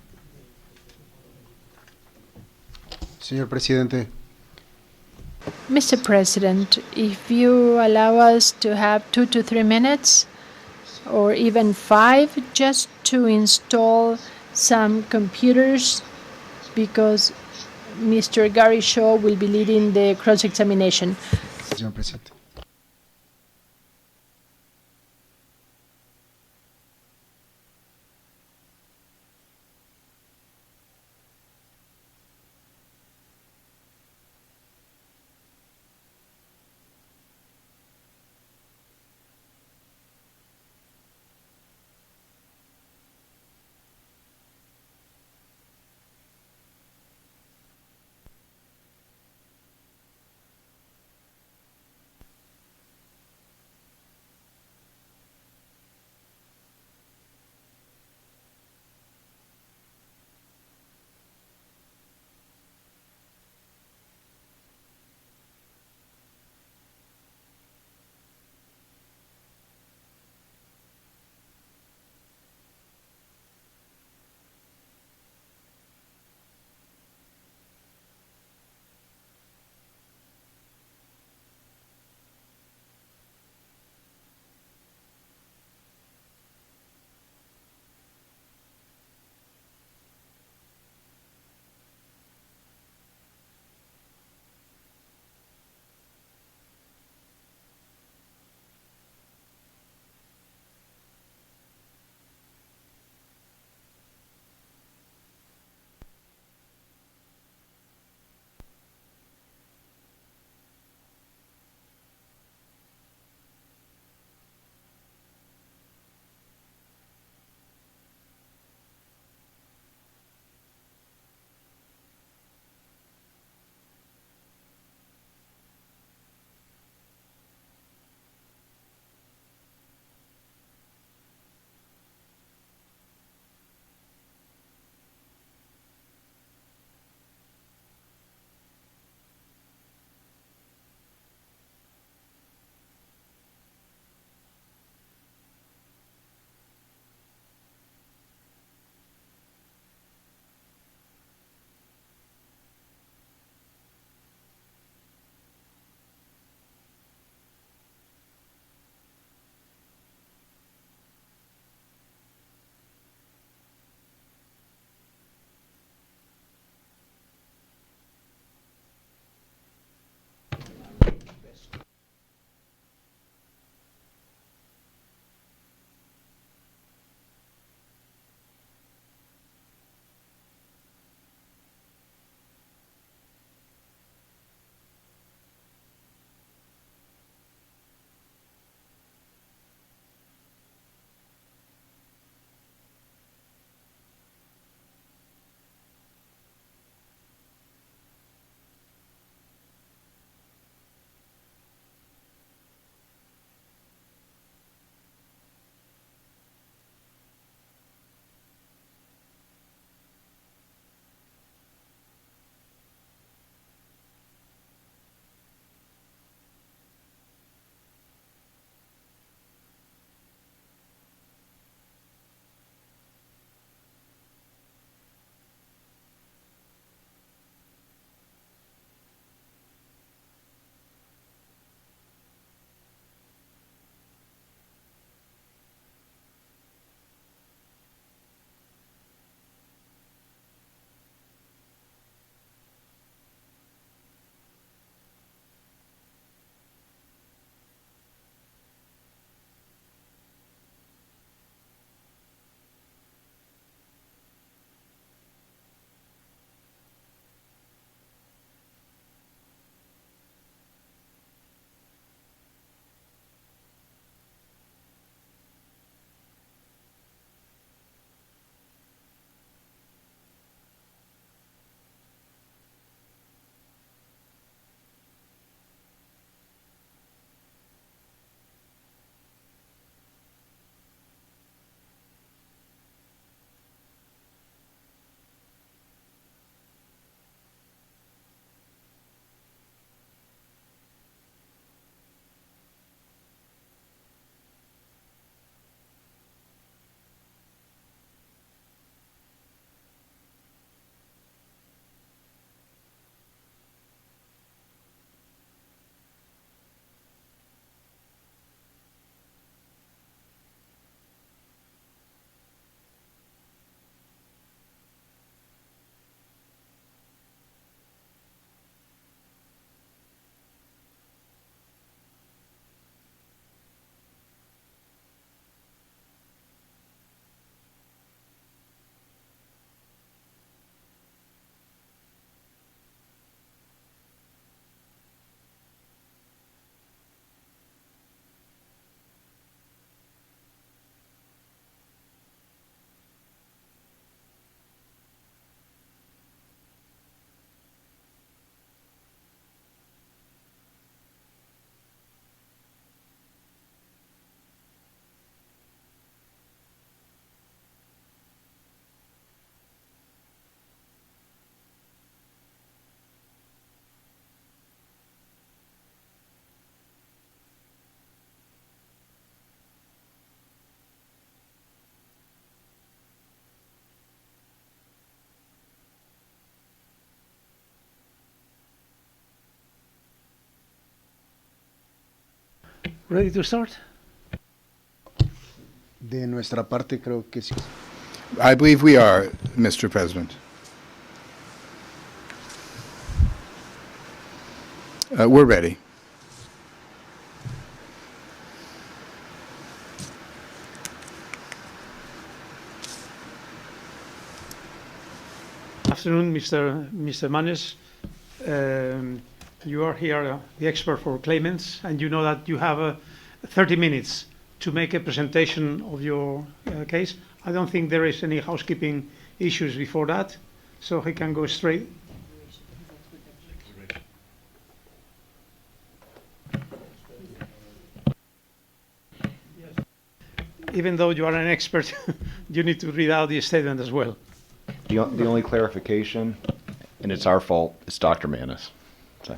Señor Presidente, Mr. President, if you allow us to have 2 to 3 minutes or even 5 just to install some computers, because Mr. Gary Shaw will be leading the cross-examination. señor Presidente. Ready to start? De nuestra parte, creo que sí. I believe we are, Mr. President. We're ready. Afternoon, Mr. Manes. You are here, the expert for claimants, and you know that you have 30 minutes to make a presentation of your case. I don't think there is any housekeeping issues before that, so he can go straight. Even though you are an expert, you need to read out the statement as well. The only clarification, and it's our fault, it's Dr. Manis. So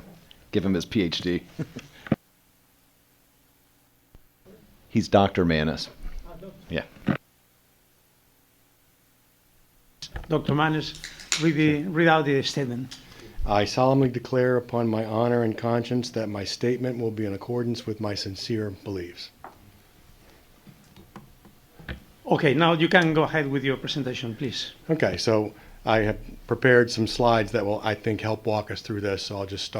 give him his PhD. He's Dr. Manis. Yeah. Dr. Manes, read out the statement. I solemnly declare upon my honor and conscience that my statement will be in accordance with my sincere beliefs. Okay, now you can go ahead with your presentation, please. Okay, so I have prepared some slides that will, I think, help walk us through this. So I'll just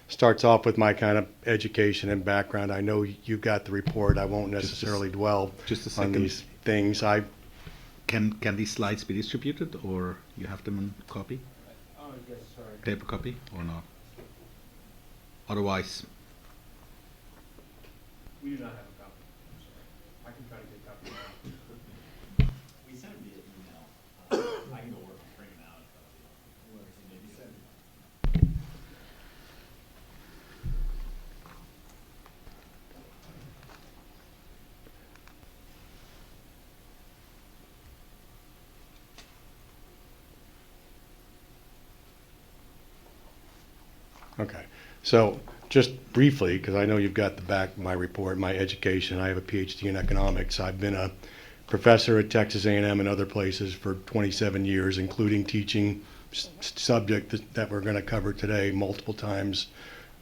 starts off with my kind of education and background. I know you've got the report. I won't necessarily dwell just a on second. these things. Can these slides be distributed, or you have them in copy? Oh, yes, sorry. Paper copy or not? Otherwise, We do not have a copy. I'm sorry. I can try to get a copy. We sent it via email. I can go work, bring it out. Maybe send it. Okay, so just briefly, because I know you've got the back of my report, my education. I have a PhD in economics. I've been a professor at Texas A&M and other places for 27 years, including teaching subject that we're going to cover today multiple times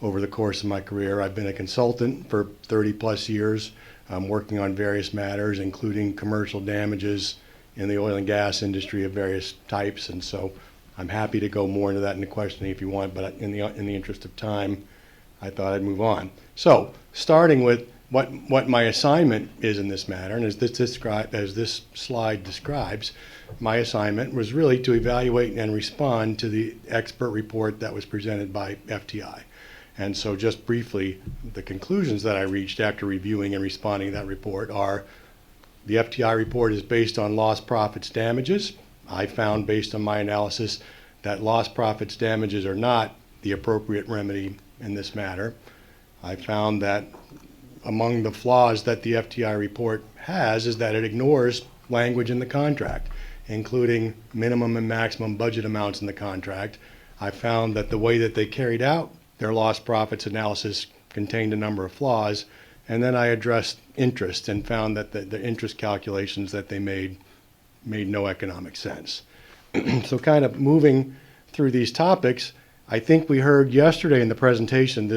over the course of my career. I've been a consultant for 30 plus years, working on various matters, including commercial damages in the oil and gas industry of various types, and so I'm happy to go more into that in the questioning if you want, but in the interest of time, I thought I'd move on. So, starting with what my assignment is in this matter, and as this slide describes, my assignment was really to evaluate and respond to the expert report that was presented by FTI. And so just briefly, the conclusions that I reached after reviewing and responding to that report are: the FTI report is based on lost profits damages. I found, based on my analysis, that lost profits damages are not the appropriate remedy in this matter. I found that among the flaws that the FTI report has is that it ignores language in the contract, including minimum and maximum budget amounts in the contract. I found that the way that they carried out their lost profits analysis contained a number of flaws. And then I addressed interest and found that the interest calculations that they made no economic sense. So kind of moving through these topics, I think we heard yesterday in the presentation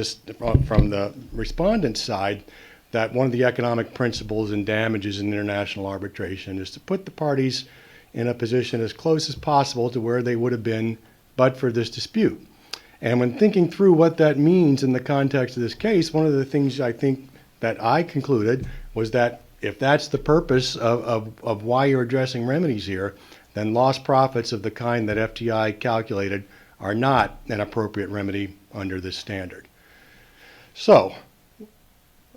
from the respondent's side that one of the economic principles in damages in international arbitration is to put the parties in a position as close as possible to where they would have been but for this dispute. And when thinking through what that means in the context of this case, one of the things I think that I concluded was that if that's the purpose of why you're addressing remedies here, then lost profits of the kind that FTI calculated are not an appropriate remedy under this standard. So,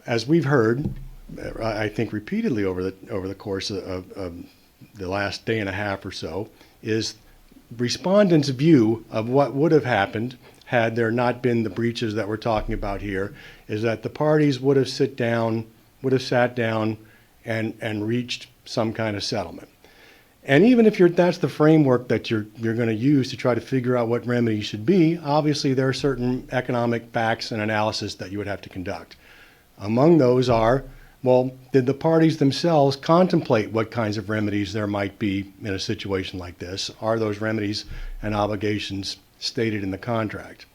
as we've heard, I think repeatedly over the course of the last day and a half or so, is respondents' view of what would have happened had there not been the breaches that we're talking about here, is that the parties would have sat down and reached some kind of settlement. And even if that's the framework that you're going to use to try to figure out what remedy should be, obviously there are certain economic facts and analysis that you would have to conduct. Among those are, well, did the parties themselves contemplate what kinds of remedies there might be in a situation like this? Are those remedies and obligations stated in the contract?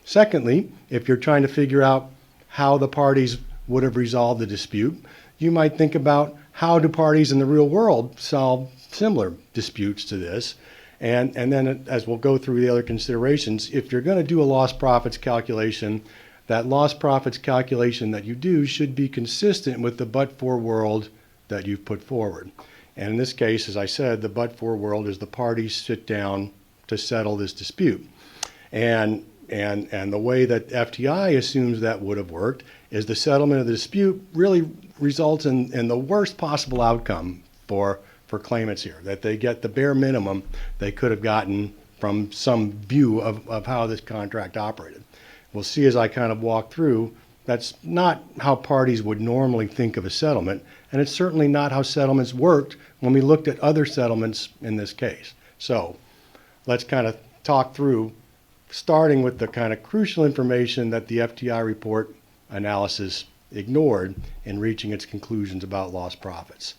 Secondly, if you're trying to figure out how the parties would have resolved the dispute. You might think about how do parties in the real world solve similar disputes to this. And then as we'll go through the other considerations, if you're going to do a lost profits calculation, that lost profits calculation that you do should be consistent with the but-for world that you've put forward. And in this case, as I said, the but-for world is the parties sit down to settle this dispute. And the way that FTI assumes that would have worked is the settlement of the dispute really results in the worst possible outcome for claimants here, that they get the bare minimum they could have gotten from some view of how this contract operated. We'll see as I kind of walk through, that's not how parties would normally think of a settlement, and it's certainly not how settlements worked when we looked at other settlements in this case. So let's kind of talk through, starting with the kind of crucial information that the FTI report analysis ignored in reaching its conclusions about lost profits.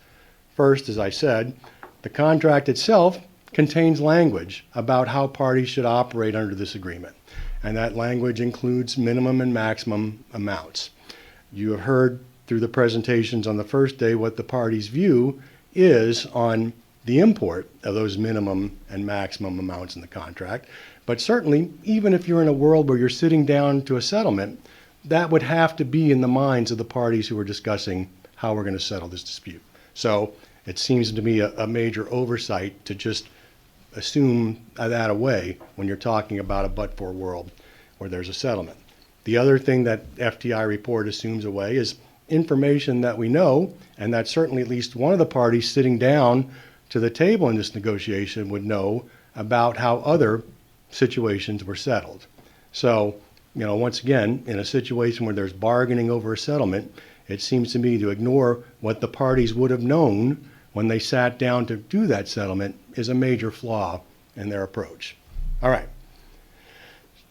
First, as I said, the contract itself contains language about how parties should operate under this agreement, and that language includes minimum and maximum amounts. You have heard through the presentations on the first day what the parties' view is on the import of those minimum and maximum amounts in the contract, but certainly, even if you're in a world where you're sitting down to a settlement, that would have to be in the minds of the parties who are discussing how we're going to settle this dispute. So it seems to me a major oversight to just assume that away when you're talking about a but-for world where there's a settlement. The other thing that FTI report assumes away is information that we know, and that certainly at least one of the parties sitting down to the table in this negotiation would know about how other situations were settled. So, once again, in a situation where there's bargaining over a settlement, it seems to me to ignore what the parties would have known when they sat down to do that settlement is a major flaw in their approach. All right.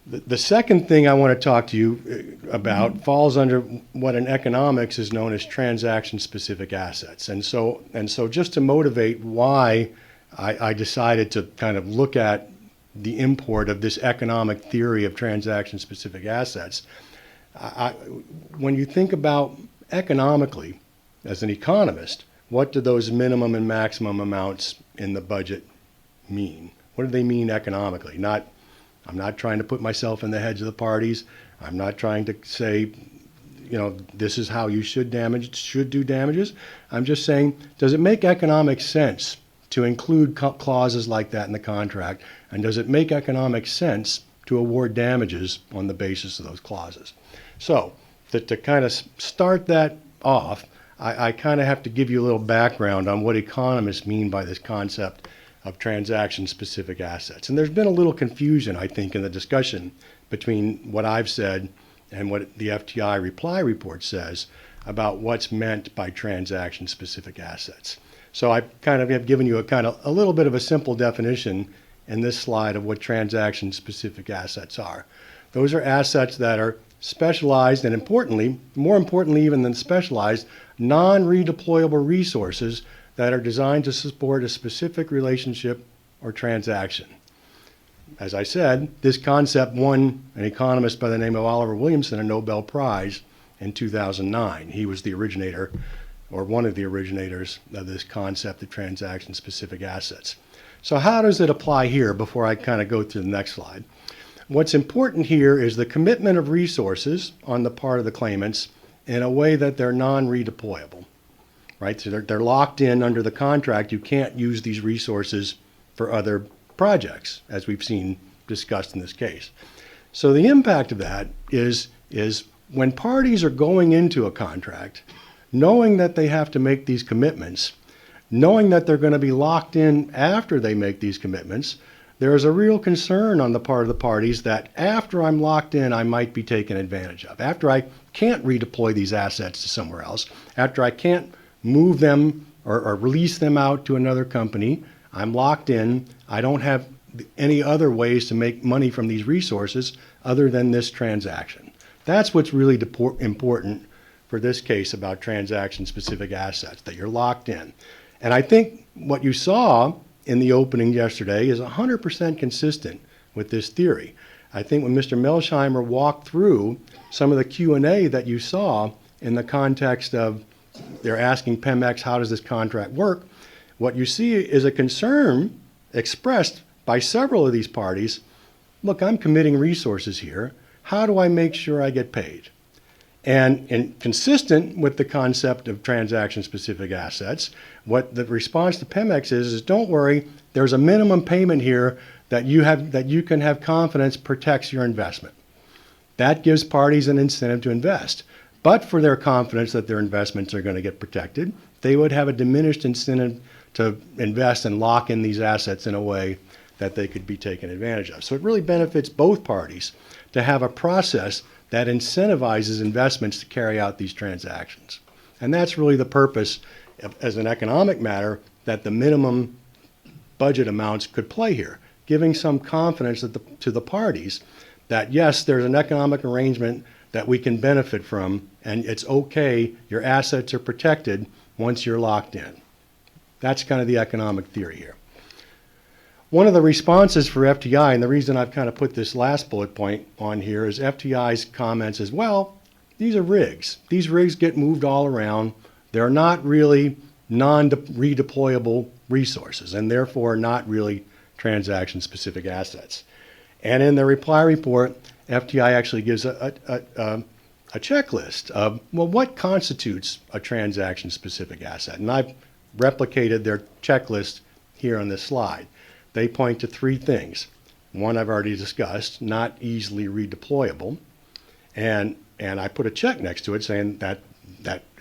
The second thing I want to talk to you about falls under what in economics is known as transaction-specific assets. And so just to motivate why I decided to kind of look at the import of this economic theory of transaction-specific assets, when you think about economically, as an economist, what do those minimum and maximum amounts in the budget mean? What do they mean economically? I'm not trying to put myself in the heads of the parties. I'm not trying to say, this is how you should do damages. I'm just saying, does it make economic sense to include clauses like that in the contract? And does it make economic sense to award damages on the basis of those clauses? So to kind of start that off, I kind of have to give you a little background on what economists mean by this concept of transaction-specific assets. And there's been a little confusion, I think, in the discussion between what I've said and what the FTI reply report says about what's meant by transaction-specific assets. So I kind of have given you a little bit of a simple definition in this slide of what transaction-specific assets are. Those are assets that are specialized and more importantly even than specialized, non-redeployable resources that are designed to support a specific relationship or transaction. As I said, this concept won an economist by the name of Oliver Williamson a Nobel Prize in 2009. He was the originator, or one of the originators, of this concept of transaction-specific assets. So how does it apply here before I kind of go to the next slide? What's important here is the commitment of resources on the part of the claimants in a way that they're non-redeployable, right? So they're locked in under the contract. You can't use these resources for other projects, as we've seen discussed in this case. So the impact of that is when parties are going into a contract, knowing that they have to make these commitments, knowing that they're going to be locked in after they make these commitments, there is a real concern on the part of the parties that after I'm locked in, I might be taken advantage of. After I can't redeploy these assets to somewhere else, after I can't move them or release them out to another company, I'm locked in. I don't have any other ways to make money from these resources other than this transaction. That's what's really important for this case about transaction-specific assets, that you're locked in. And I think what you saw in the opening yesterday is 100% consistent with this theory. I think when Mr. Melsheimer walked through some of the Q&A that you saw in the context of they're asking Pemex, how does this contract work? What you see is a concern expressed by several of these parties. Look, I'm committing resources here. How do I make sure I get paid? And consistent with the concept of transaction-specific assets, what the response to Pemex is don't worry, there's a minimum payment here that you can have confidence protects your investment. That gives parties an incentive to invest. But for their confidence that their investments are going to get protected, they would have a diminished incentive to invest and lock in these assets in a way that they could be taken advantage of. So it really benefits both parties to have a process that incentivizes investments to carry out these transactions. And that's really the purpose, as an economic matter, that the minimum budget amounts could play here, giving some confidence to the parties that, yes, there's an economic arrangement that we can benefit from, and it's okay, your assets are protected once you're locked in. That's kind of the economic theory here. One of the responses for FTI, and the reason I've kind of put this last bullet point on here, is FTI's comments as well, these are rigs. These rigs get moved all around. They're not really non-redeployable resources, and therefore not really transaction-specific assets. And in the reply report, FTI actually gives a checklist of, well, what constitutes a transaction-specific asset? And I've replicated their checklist here on this slide. They point to three things. One I've already discussed, not easily redeployable. And I put a check next to it saying that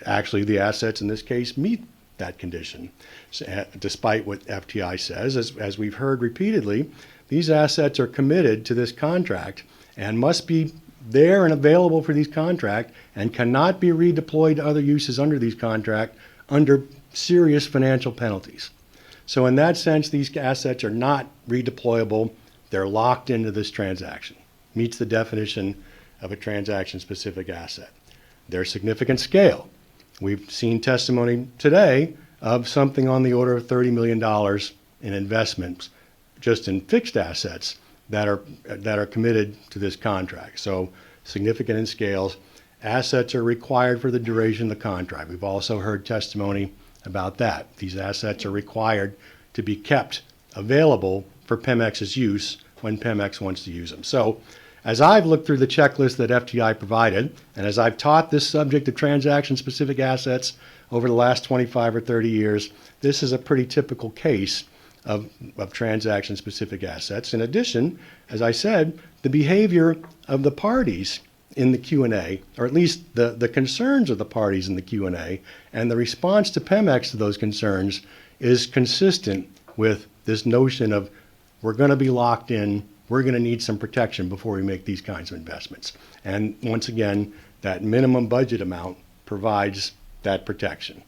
actually the assets in this case meet that condition. So, despite what FTI says, as we've heard repeatedly, these assets are committed to this contract and must be there and available for these contracts and cannot be redeployed to other uses under these contracts under serious financial penalties. So in that sense, these assets are not redeployable. They're locked into this transaction. Meets the definition of a transaction-specific asset. They're significant scale. We've seen testimony today of something on the order of $30 million in investments just in fixed assets that are committed to this contract. So significant in scales. Assets are required for the duration of the contract. We've also heard testimony about that. These assets are required to be kept available for Pemex's use when Pemex wants to use them. So as I've looked through the checklist that FTI provided, and as I've taught this subject of transaction-specific assets over the last 25 or 30 years, this is a pretty typical case of transaction-specific assets. In addition, as I said, the behavior of the parties in the Q&A, or at least the concerns of the parties in the Q&A, and the response to Pemex to those concerns is consistent with this notion of we're going to be locked in, we're going to need some protection before we make these kinds of investments. And once again, that minimum budget amount provides that protection.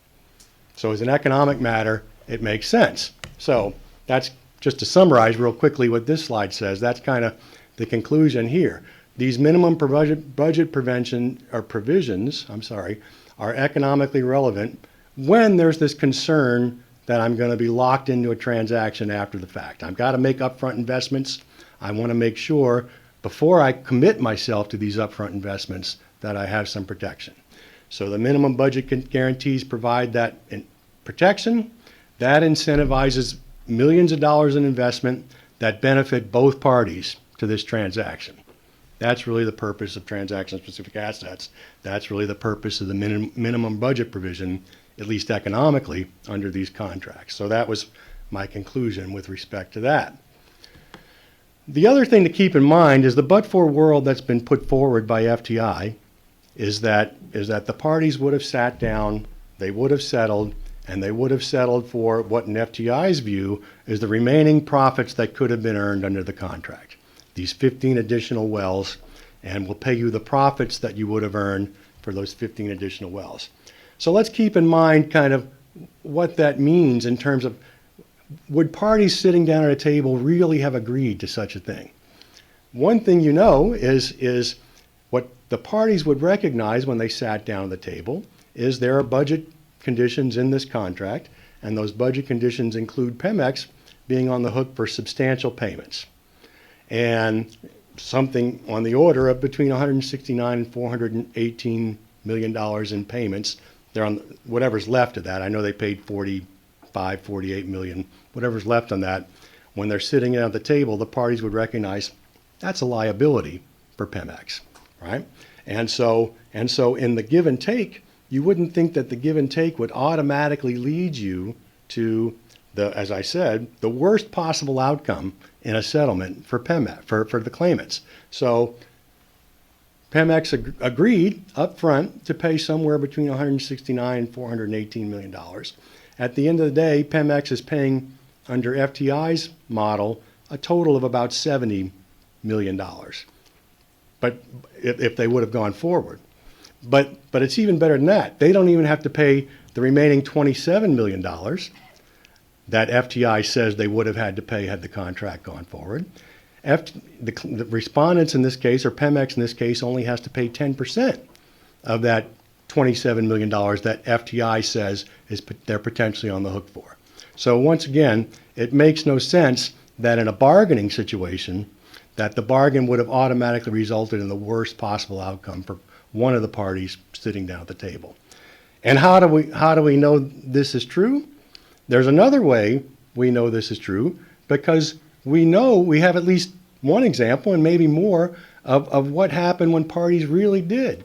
So as an economic matter, it makes sense. So that's just to summarize real quickly what this slide says. That's kind of the conclusion here. These minimum budget prevention or provisions, are economically relevant when there's this concern that I'm going to be locked into a transaction after the fact. I've got to make upfront investments. I want to make sure before I commit myself to these upfront investments that I have some protection. So the minimum budget guarantees provide that protection. That incentivizes millions of dollars in investment that benefit both parties to this transaction. That's really the purpose of transaction-specific assets. That's really the purpose of the minimum budget provision, at least economically, under these contracts. So that was my conclusion with respect to that. The other thing to keep in mind is the but-for world that's been put forward by FTI is that the parties would have sat down, they would have settled, and they would have settled for what in FTI's view is the remaining profits that could have been earned under the contract. These 15 additional wells, and we'll pay you the profits that you would have earned for those 15 additional wells. So let's keep in mind kind of what that means in terms of would parties sitting down at a table really have agreed to such a thing? One thing you know is what the parties would recognize when they sat down at the table is there are budget conditions in this contract, and those budget conditions include Pemex being on the hook for substantial payments. And something on the order of between $169 and $418 million in payments. They're on whatever's left of that. I know they paid 45, 48 million, whatever's left on that. When they're sitting at the table, the parties would recognize that's a liability for Pemex, right? And so in the give and take, you wouldn't think that the give and take would automatically lead you to the, as I said, the worst possible outcome in a settlement for Pemex, for the claimants. So Pemex agreed up front to pay somewhere between 169 and 418 million dollars. At the end of the day, Pemex is paying under FTI's model a total of about 70 million dollars. But if they would have gone forward. But it's even better than that. They don't even have to pay the remaining $27 million that FTI says they would have had to pay had the contract gone forward. The respondents in this case, or Pemex in this case, only has to pay 10% of that $27 million that FTI says they're potentially on the hook for. So once again, it makes no sense that in a bargaining situation, that the bargain would have automatically resulted in the worst possible outcome for one of the parties sitting down at the table. And how do we know this is true? There's another way we know this is true, because we know we have at least one example and maybe more of what happened when parties really did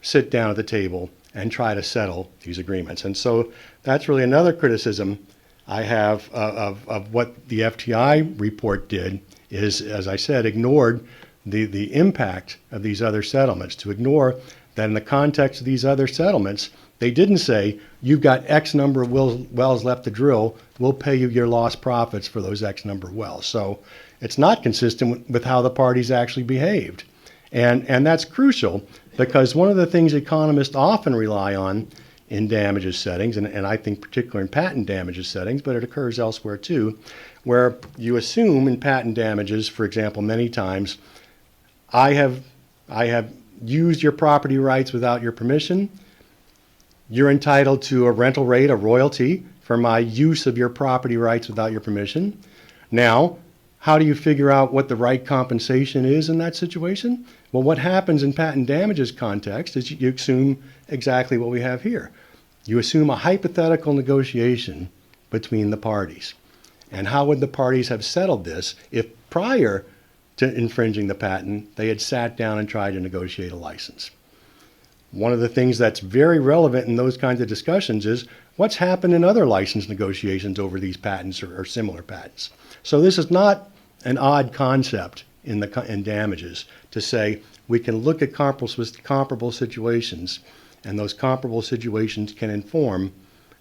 sit down at the table and try to settle these agreements. And so that's really another criticism I have of what the FTI report did is, as I said, ignored the impact of these other settlements, to ignore that in the context of these other settlements, they didn't say, you've got X number of wells left to drill, we'll pay you your lost profits for those X number of wells. So it's not consistent with how the parties actually behaved. And that's crucial, because one of the things economists often rely on in damages settings, and I think particularly in patent damages settings, but it occurs elsewhere too, where you assume in patent damages, for example, many times, I have used your property rights without your permission. You're entitled to a rental rate, a royalty, for my use of your property rights without your permission. Now, how do you figure out what the right compensation is in that situation? Well, what happens in patent damages context is you assume exactly what we have here. You assume a hypothetical negotiation between the parties. And how would the parties have settled this if prior to infringing the patent, they had sat down and tried to negotiate a license? One of the things that's very relevant in those kinds of discussions is what's happened in other license negotiations over these patents or similar patents. So this is not an odd concept in damages to say we can look at comparable situations, and those comparable situations can inform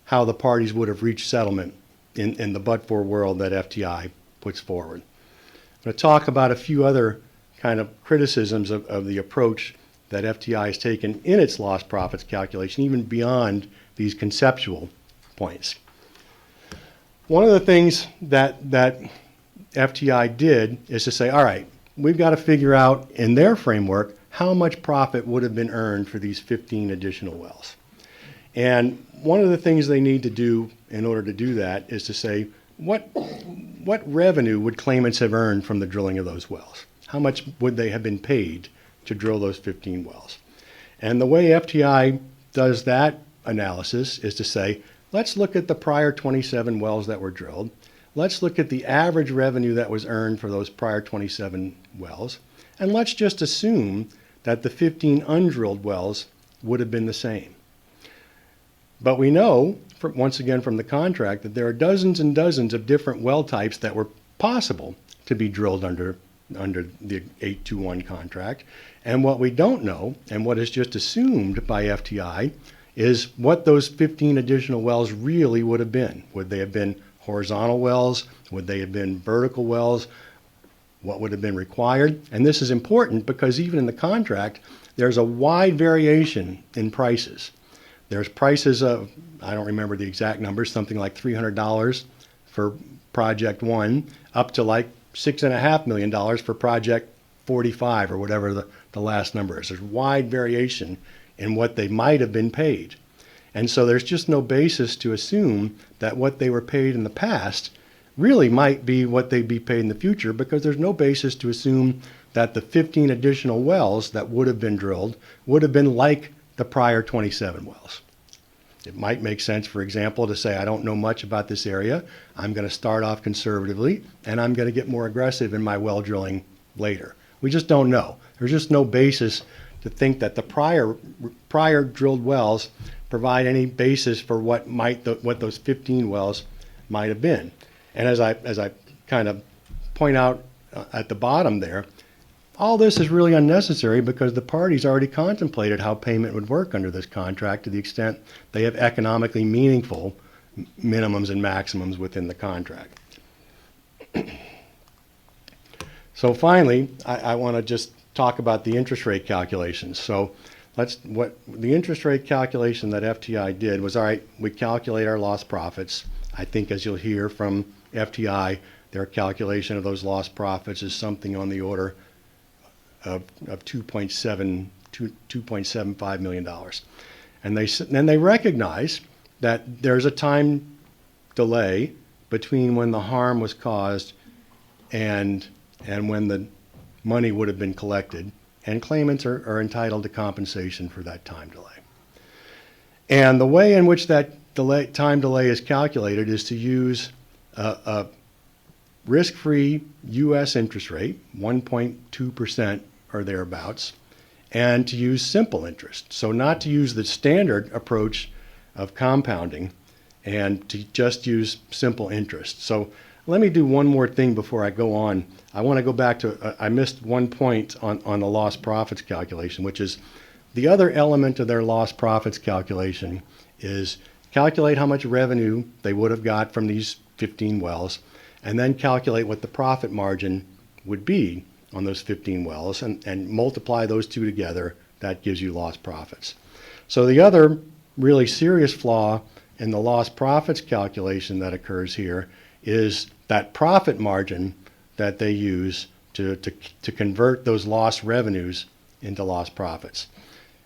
how the parties would have reached settlement in the but-for world that FTI puts forward. I'm going to talk about a few other kind of criticisms of the approach that FTI has taken in its lost profits calculation, even beyond these conceptual points. One of the things that FTI did is to say, all right, we've got to figure out in their framework how much profit would have been earned for these 15 additional wells. And one of the things they need to do in order to do that is to say, what revenue would claimants have earned from the drilling of those wells? How much would they have been paid to drill those 15 wells? And the way FTI does that analysis is to say, let's look at the prior 27 wells that were drilled. Let's look at the average revenue that was earned for those prior 27 wells. And let's just assume that the 15 undrilled wells would have been the same. But we know, once again from the contract, that there are dozens and dozens of different well types that were possible to be drilled under the 821 contract. And what we don't know, and what is just assumed by FTI, is what those 15 additional wells really would have been. Would they have been horizontal wells? Would they have been vertical wells? What would have been required? And this is important because even in the contract, there's a wide variation in prices. There's prices of, I don't remember the exact numbers, something like $300 for project 1, up to like $6.5 million for project 45 or whatever the last number is. There's wide variation in what they might have been paid. And so there's just no basis to assume that what they were paid in the past really might be what they'd be paid in the future, because there's no basis to assume that the 15 additional wells that would have been drilled would have been like the prior 27 wells. It might make sense, for example, to say, I don't know much about this area. I'm going to start off conservatively, and I'm going to get more aggressive in my well drilling later. We just don't know. There's just no basis to think that the prior drilled wells provide any basis for what those 15 wells might have been. And as I kind of point out at the bottom there, all this is really unnecessary because the parties already contemplated how payment would work under this contract to the extent they have economically meaningful minimums and maximums within the contract. So finally, I want to just talk about the interest rate calculations. So what the interest rate calculation that FTI did was, all right, we calculate our lost profits. I think as you'll hear from FTI, their calculation of those lost profits is something on the order of $2.75 million. And then they recognize that there's a time delay between when the harm was caused and when the money would have been collected, and claimants are entitled to compensation for that time delay. And the way in which that time delay is calculated is to use a risk-free U.S. interest rate, 1.2% or thereabouts, and to use simple interest. So not to use the standard approach of compounding and to just use simple interest. So let me do one more thing before I go on. I want to go back to, I missed one point on the lost profits calculation, which is the other element of their lost profits calculation is calculate how much revenue they would have got from these 15 wells, and then calculate what the profit margin would be on those 15 wells and multiply those two together. That gives you lost profits. So the other really serious flaw in the lost profits calculation that occurs here is that profit margin that they use to convert those lost revenues into lost profits.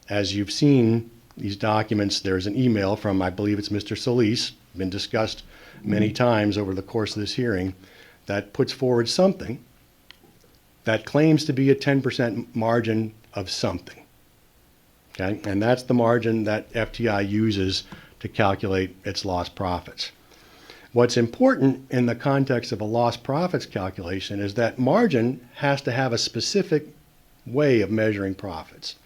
As you've seen these documents, there's an email from, I believe it's Mr. Solis, been discussed many times over the course of this hearing, that puts forward something that claims to be a 10% margin of something. Okay? And that's the margin that FTI uses to calculate its lost profits. What's important in the context of a lost profits calculation is that margin has to have a specific way of measuring profits.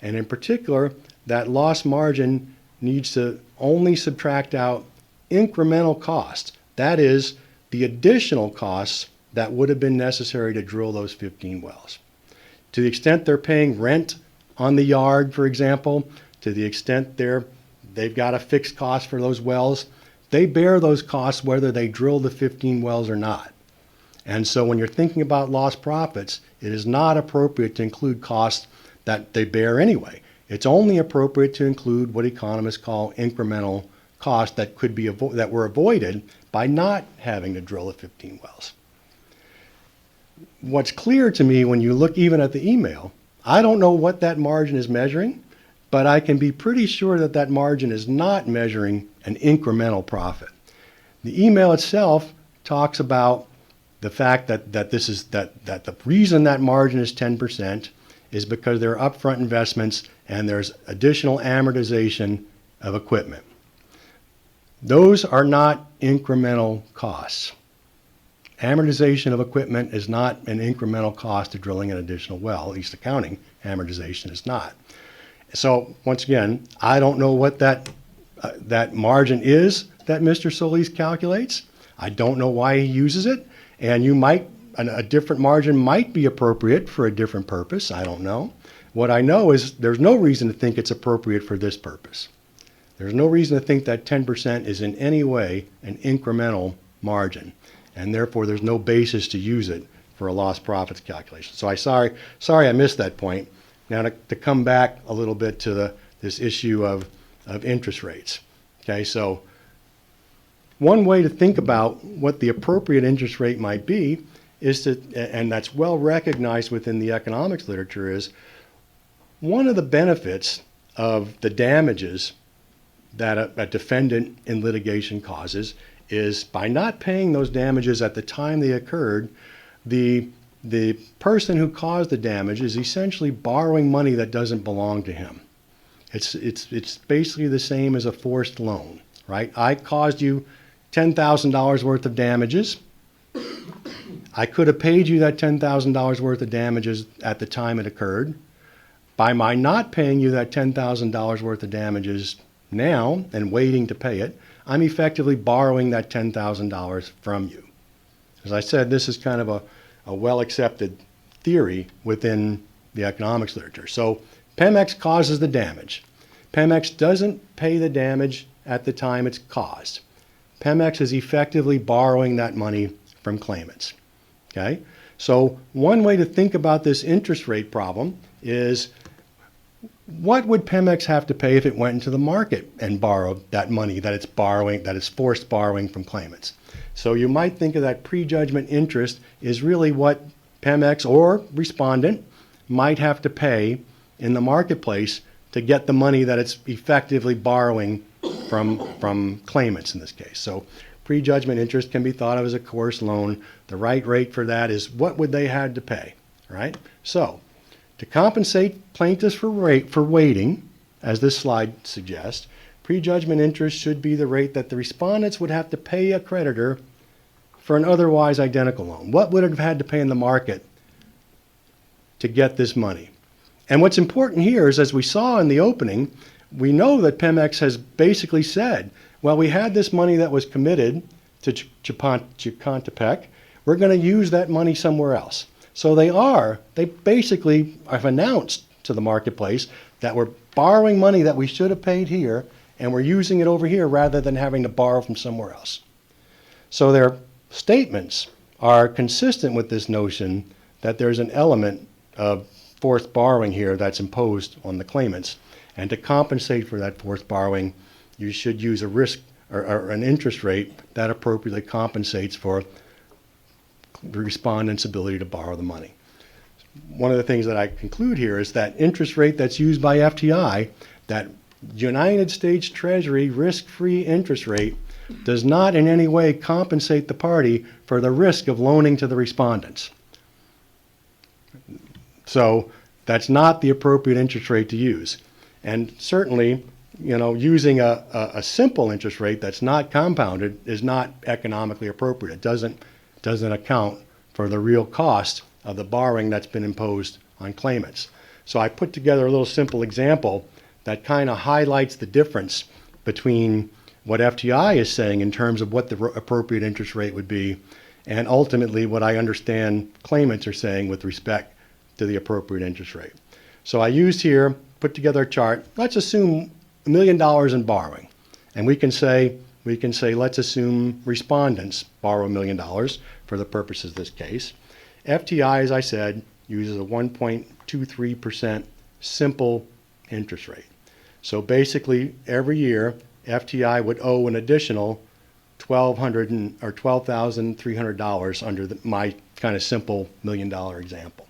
And in particular, that lost margin needs to only subtract out incremental costs. That is, the additional costs that would have been necessary to drill those 15 wells. To the extent they're paying rent on the yard, for example, to the extent they've got a fixed cost for those wells, they bear those costs whether they drill the 15 wells or not. And so when you're thinking about lost profits, it is not appropriate to include costs that they bear anyway. It's only appropriate to include what economists call incremental costs that could be that were avoided by not having to drill the 15 wells. What's clear to me when you look even at the email, I don't know what that margin is measuring, but I can be pretty sure that that margin is not measuring an incremental profit. The email itself talks about the fact that the reason that margin is 10% is because there are upfront investments and there's additional amortization of equipment. Those are not incremental costs. Amortization of equipment is not an incremental cost to drilling an additional well, at least accounting amortization is not. So once again, I don't know what that margin is that Mr. Solis calculates. I don't know why he uses it, and a different margin might be appropriate for a different purpose. I don't know. What I know is there's no reason to think it's appropriate for this purpose. There's no reason to think that 10% is in any way an incremental margin, and therefore there's no basis to use it for a lost profits calculation. So sorry I missed that point. Now to come back a little bit to this issue of interest rates. Okay, so one way to think about what the appropriate interest rate might be is and that's well recognized within the economics literature, is one of the benefits of the damages that a defendant in litigation causes is by not paying those damages at the time they occurred, the person who caused the damage is essentially borrowing money that doesn't belong to him. It's basically the same as a forced loan, right? I caused you $10,000 worth of damages. I could have paid you that $10,000 worth of damages at the time it occurred. By my not paying you that $10,000 worth of damages now and waiting to pay it, I'm effectively borrowing that $10,000 from you. As I said, this is kind of a well-accepted theory within the economics literature. So Pemex causes the damage. Pemex doesn't pay the damage at the time it's caused. Pemex is effectively borrowing that money from claimants. Okay? So one way to think about this interest rate problem is, what would Pemex have to pay if it went into the market and borrowed that money that it's borrowing, that it's forced borrowing from claimants? So you might think of that prejudgment interest is really what Pemex or respondent might have to pay in the marketplace to get the money that it's effectively borrowing from claimants in this case. So prejudgment interest can be thought of as a course loan. The right rate for that is what would they have to pay, right? So to compensate plaintiffs for waiting, as this slide suggests, prejudgment interest should be the rate that the respondents would have to pay a creditor for an otherwise identical loan. What would it have had to pay in the market to get this money? And what's important here is, as we saw in the opening, we know that Pemex has basically said, well, we had this money that was committed to Chicontepec. We're going to use that money somewhere else. So they basically have announced to the marketplace that we're borrowing money that we should have paid here, and we're using it over here rather than having to borrow from somewhere else. So their statements are consistent with this notion that there's an element of forced borrowing here that's imposed on the claimants. And to compensate for that forced borrowing, you should use a risk or an interest rate that appropriately compensates for the respondent's ability to borrow the money. One of the things that I conclude here is that interest rate that's used by FTI, that United States Treasury risk-free interest rate, does not in any way compensate the party for the risk of loaning to the respondents. So that's not the appropriate interest rate to use. And certainly, using a simple interest rate that's not compounded is not economically appropriate. It doesn't account for the real cost of the borrowing that's been imposed on claimants. So I put together a little simple example that kind of highlights the difference between what FTI is saying in terms of what the appropriate interest rate would be, and ultimately what I understand claimants are saying with respect to the appropriate interest rate. So I used here, put together a chart. Let's assume $1 million in borrowing. And we can say, let's assume respondents borrow $1 million for the purposes of this case. FTI, as I said, uses a 1.23% simple interest rate. So basically, every year, FTI would owe an additional $12,300 under my kind of simple $1 million example.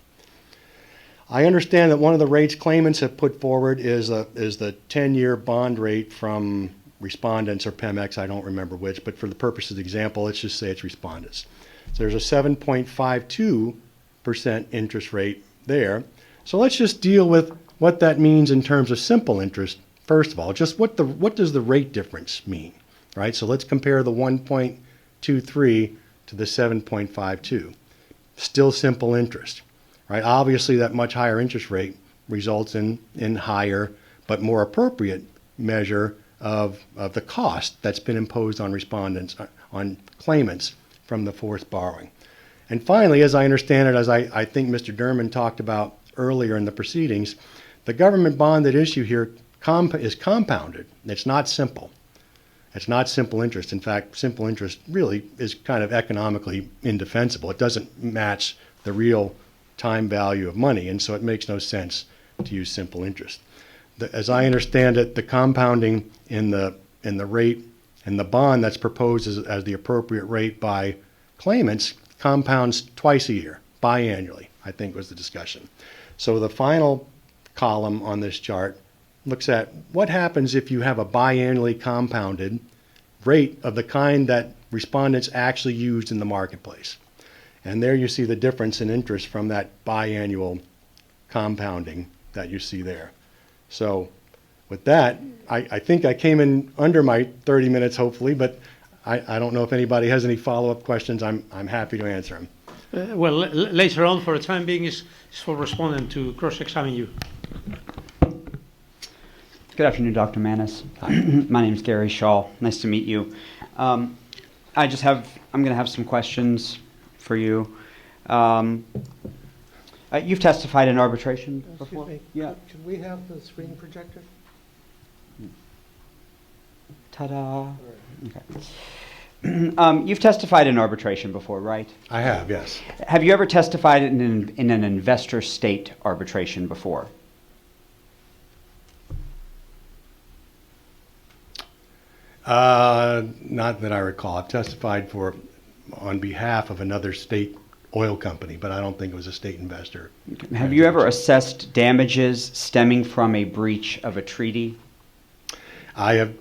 I understand that one of the rates claimants have put forward is the 10-year bond rate from respondents or Pemex, I don't remember which, but for the purpose of the example, let's just say it's respondents. So there's a 7.52% interest rate there. So let's just deal with what that means in terms of simple interest. First of all, just what does the rate difference mean, right? So let's compare the 1.23 to the 7.52. Still simple interest, right? Obviously, that much higher interest rate results in higher but more appropriate measure of the cost that's been imposed on respondents, on claimants from the forced borrowing. And finally, as I understand it, as I think Mr. Derman talked about earlier in the proceedings, the government bond at issue here is compounded. It's not simple. It's not simple interest. In fact, simple interest really is kind of economically indefensible. It doesn't match the real time value of money, and so it makes no sense to use simple interest. As I understand it, the compounding in the rate and the bond that's proposed as the appropriate rate by claimants compounds twice a year, biannually, I think was the discussion. So the final column on this chart looks at what happens if you have a biannually compounded rate of the kind that respondents actually used in the marketplace. And there you see the difference in interest from that biannual compounding that you see there. So with that, I think I came in under my 30 minutes, hopefully, but I don't know if anybody has any follow-up questions. I'm happy to answer them. Later on, for the time being, is for respondent to cross-examine you. Good afternoon, Dr. Manis. My name is Gary Shaw. Nice to meet you. I'm going to have some questions for you. You've testified in arbitration before? Excuse me. Yeah. Could we have the screen projector? Ta-da. Okay. You've testified in arbitration before, right? I have, yes. Have you ever testified in an investor state arbitration before? Not that I recall. I've testified on behalf of another state oil company, but I don't think it was a state investor. Have you ever assessed damages stemming from a breach of a treaty? I have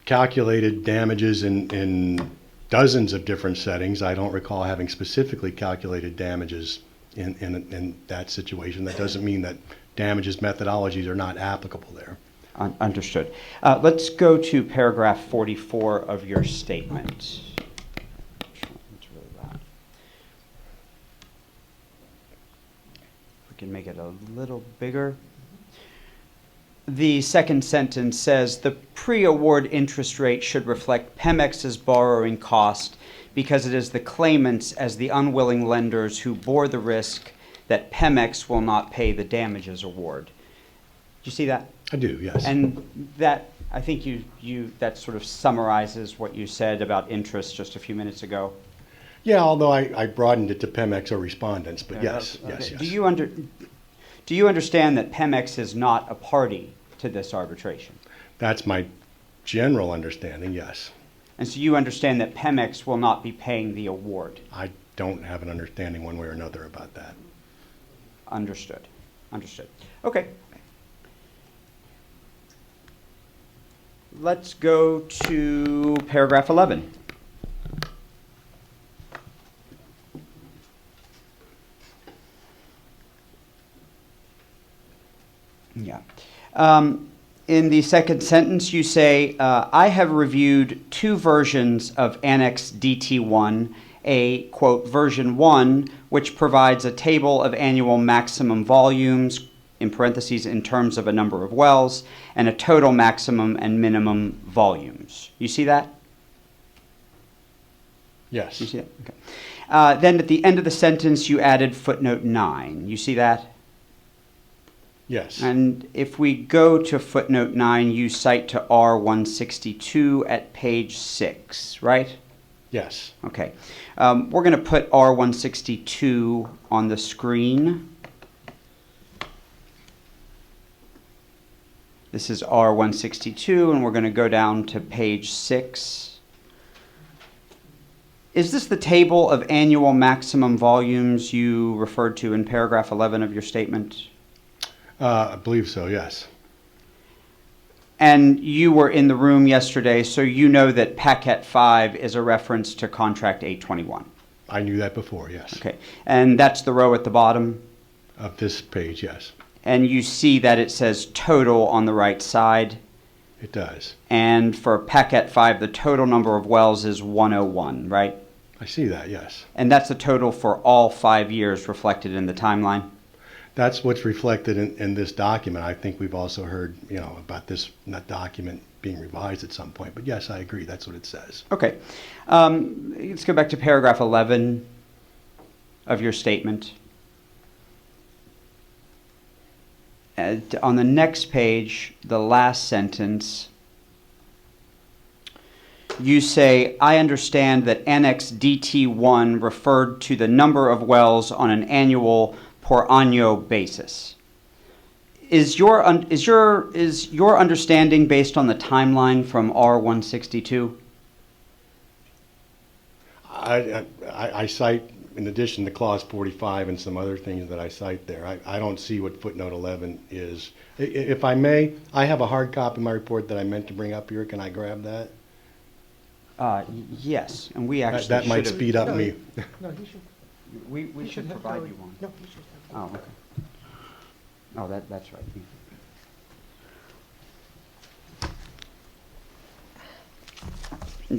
calculated damages in dozens of different settings. I don't recall having specifically calculated damages in that situation. That doesn't mean that damages methodologies are not applicable there. Understood. Let's go to paragraph 44 of your statement. It's really loud. We can make it a little bigger. The second sentence says the pre-award interest rate should reflect Pemex's borrowing cost because it is the claimants as the unwilling lenders who bore the risk that Pemex will not pay the damages award. Do you see that? I do, yes. And that, I think that sort of summarizes what you said about interest just a few minutes ago. Yeah, although I broadened it to Pemex or respondents, but yes, yes. Do you understand that Pemex is not a party to this arbitration? That's my general understanding, yes. And so you understand that Pemex will not be paying the award? I don't have an understanding one way or another about that. Understood. Understood. Okay. Let's go to paragraph 11. Yeah. In the second sentence, you say, I have reviewed two versions of Annex DT1, a, quote, version 1, which provides a table of annual maximum volumes, in parentheses, in terms of a number of wells, and a total maximum and minimum volumes. You see that? Yes. You see that? Okay. Then at the end of the sentence, you added footnote 9. You see that? Yes. And if we go to footnote 9, you cite to R162 at page 6, right? Yes. Okay. We're going to put R162 on the screen. This is R162, and we're going to go down to page 6. Is this the table of annual maximum volumes you referred to in paragraph 11 of your statement? I believe so, yes. And you were in the room yesterday, so you know that Packet 5 is a reference to Contract 821. I knew that before, yes. Okay. And that's the row at the bottom? Of this page, yes. And you see that it says total on the right side? It does. And for Packet 5, the total number of wells is 101, right? I see that, yes. And that's the total for all 5 years reflected in the timeline? That's what's reflected in this document. I think we've also heard, about this document being revised at some point. But yes, I agree. That's what it says. Okay. Let's go back to paragraph 11 of your statement. On the next page, the last sentence, you say, I understand that Annex DT1 referred to the number of wells on an annual por año basis. Is your understanding based on the timeline from R162? I cite, in addition to clause 45 and some other things that I cite there, I don't see what footnote 11 is. If I may, I have a hard copy of my report that I meant to bring up here. Can I grab that? Yes, and we actually that might speed up me. No, he should. We should provide you one. No, he should have. Oh, okay. Oh, that's right.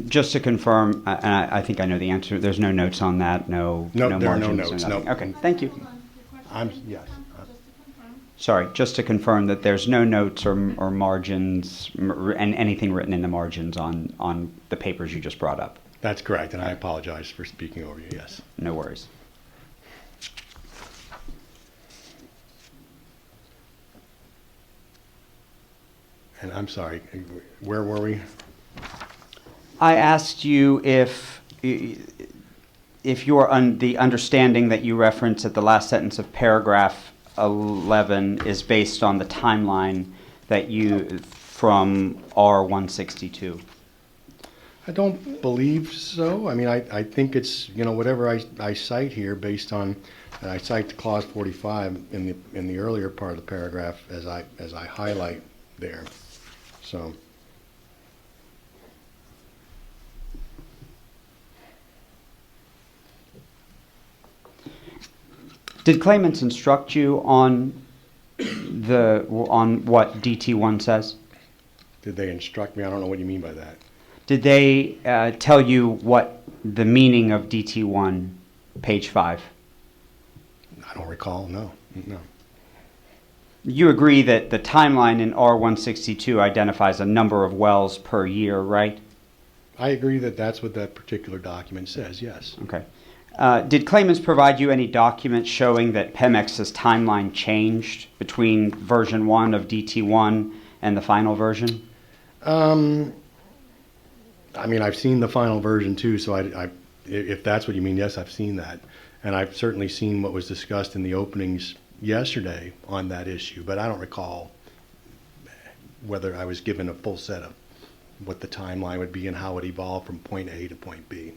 Just to confirm, and I think I know the answer, there's no notes on that, no No, there are no margins or notes, nothing. no. Okay, thank you. Yes. Sorry, just to confirm that there's no notes or margins and anything written in the margins on the papers you just brought up. That's correct, and I apologize for speaking over you, yes. No worries. And I'm sorry, where were we? I asked you if you're the understanding that you reference at the last sentence of paragraph 11 is based on the timeline that you from R162. I don't believe so. I mean, I think it's, whatever I cite here based on, and I cite the clause 45 in the earlier part of the paragraph as I highlight there. So. Did claimants instruct you on what DT1 says? Did they instruct me? I don't know what you mean by that. Did they tell you what the meaning of DT1, page 5? I don't recall, no. You agree that the timeline in R162 identifies a number of wells per year, right? I agree that that's what that particular document says, yes. Okay. Did claimants provide you any documents showing that PEMEX's timeline changed between version 1 of DT1 and the final version? I mean, I've seen the final version too, so if that's what you mean, yes, I've seen that. And I've certainly seen what was discussed in the openings yesterday on that issue, but I don't recall whether I was given a full set of what the timeline would be and how it evolved from point A to point B.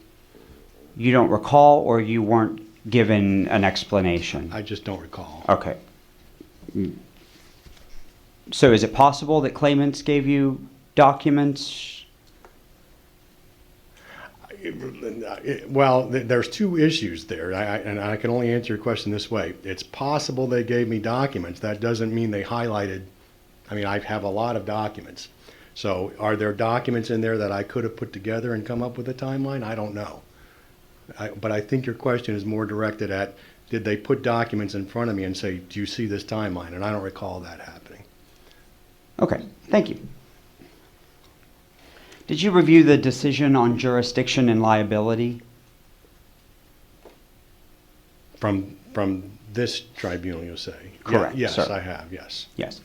You don't recall, or you weren't given an explanation? I just don't recall. Okay. So is it possible that claimants gave you documents? Well, there's two issues there, and I can only answer your question this way. It's possible they gave me documents. That doesn't mean they highlighted. I mean, I have a lot of documents. So are there documents in there that I could have put together and come up with a timeline? I don't know. But I think your question is more directed at, did they put documents in front of me and say, do you see this timeline? And I don't recall that happening. Okay, thank you. Did you review the decision on jurisdiction and liability? From this tribunal, you'll say? Correct, Yes, sir. I have, yes. Yes.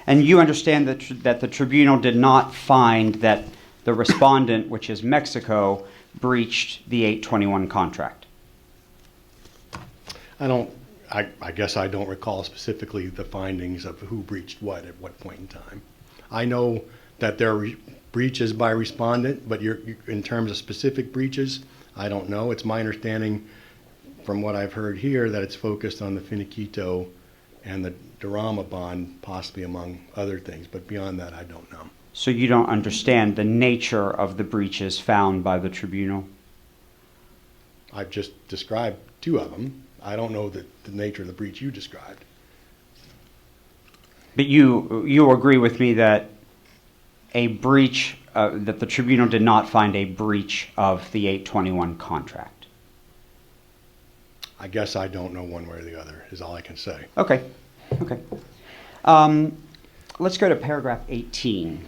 And you understand that the tribunal did not find that the respondent, which is Mexico, breached the 821 contract? I guess I don't recall specifically the findings of who breached what at what point in time. I know that there are breaches by respondent, but in terms of specific breaches, I don't know. It's my understanding from what I've heard here that it's focused on the Finiquito and the Durama bond, possibly among other things, but beyond that, I don't know. So you don't understand the nature of the breaches found by the tribunal? I've just described two of them. I don't know the nature of the breach you described. But you agree with me that a breach, that the tribunal did not find a breach of the 821 contract? I guess I don't know one way or the other, is all I can say. Okay. Okay. Let's go to paragraph 18.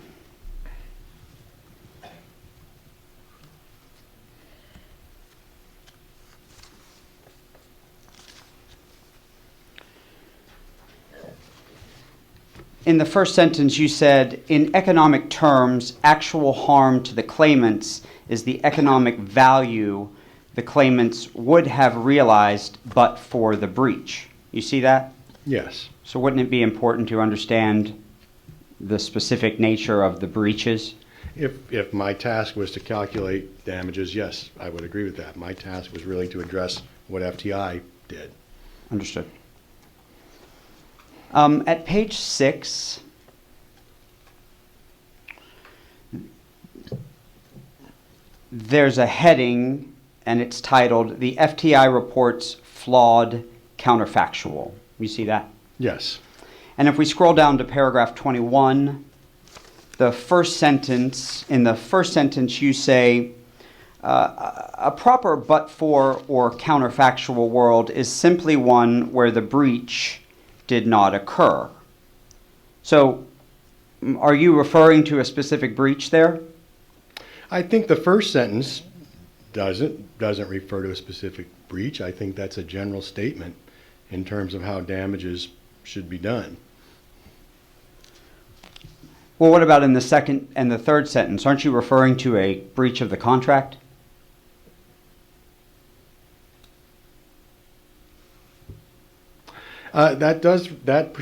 In the first sentence, you said, in economic terms, actual harm to the claimants is the economic value the claimants would have realized but for the breach. You see that? Yes. So wouldn't it be important to understand the specific nature of the breaches? If my task was to calculate damages, yes, I would agree with that. My task was really to address what FTI did. Understood. At page 6, there's a heading, and it's titled, "The FTI Reports Flawed Counterfactual." You see that? Yes. And if we scroll down to paragraph 21, the first sentence. In the first sentence, you say, a proper but-for or counterfactual world is simply one where the breach did not occur. So, are you referring to a specific breach there? I think the first sentence doesn't refer to a specific breach. I think that's a general statement in terms of how damages should be done. Well, what about in the second and the third sentence? Aren't you referring to a breach of the contract? That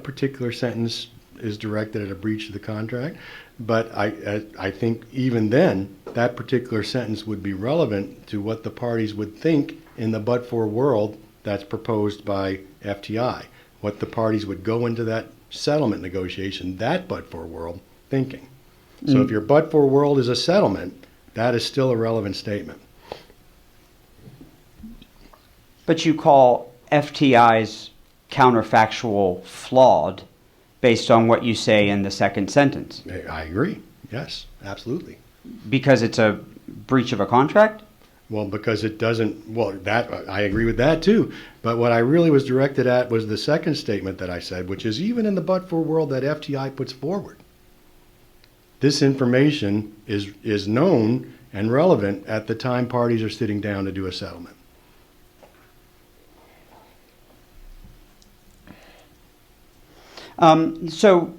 particular sentence is directed at a breach of the contract, but I think even then that particular sentence would be relevant to what the parties would think in the but-for world that's proposed by FTI, what the parties would go into that settlement negotiation, that but-for world thinking. So if your but-for world is a settlement, that is still a relevant statement. But you call FTI's counterfactual flawed based on what you say in the second sentence. I agree. Yes, absolutely. Because it's a breach of a contract? Well, because it doesn't, well, that I agree with that too. But what I really was directed at was the second statement that I said, which is even in the but-for world that FTI puts forward, this information is known and relevant at the time parties are sitting down to do a settlement. So,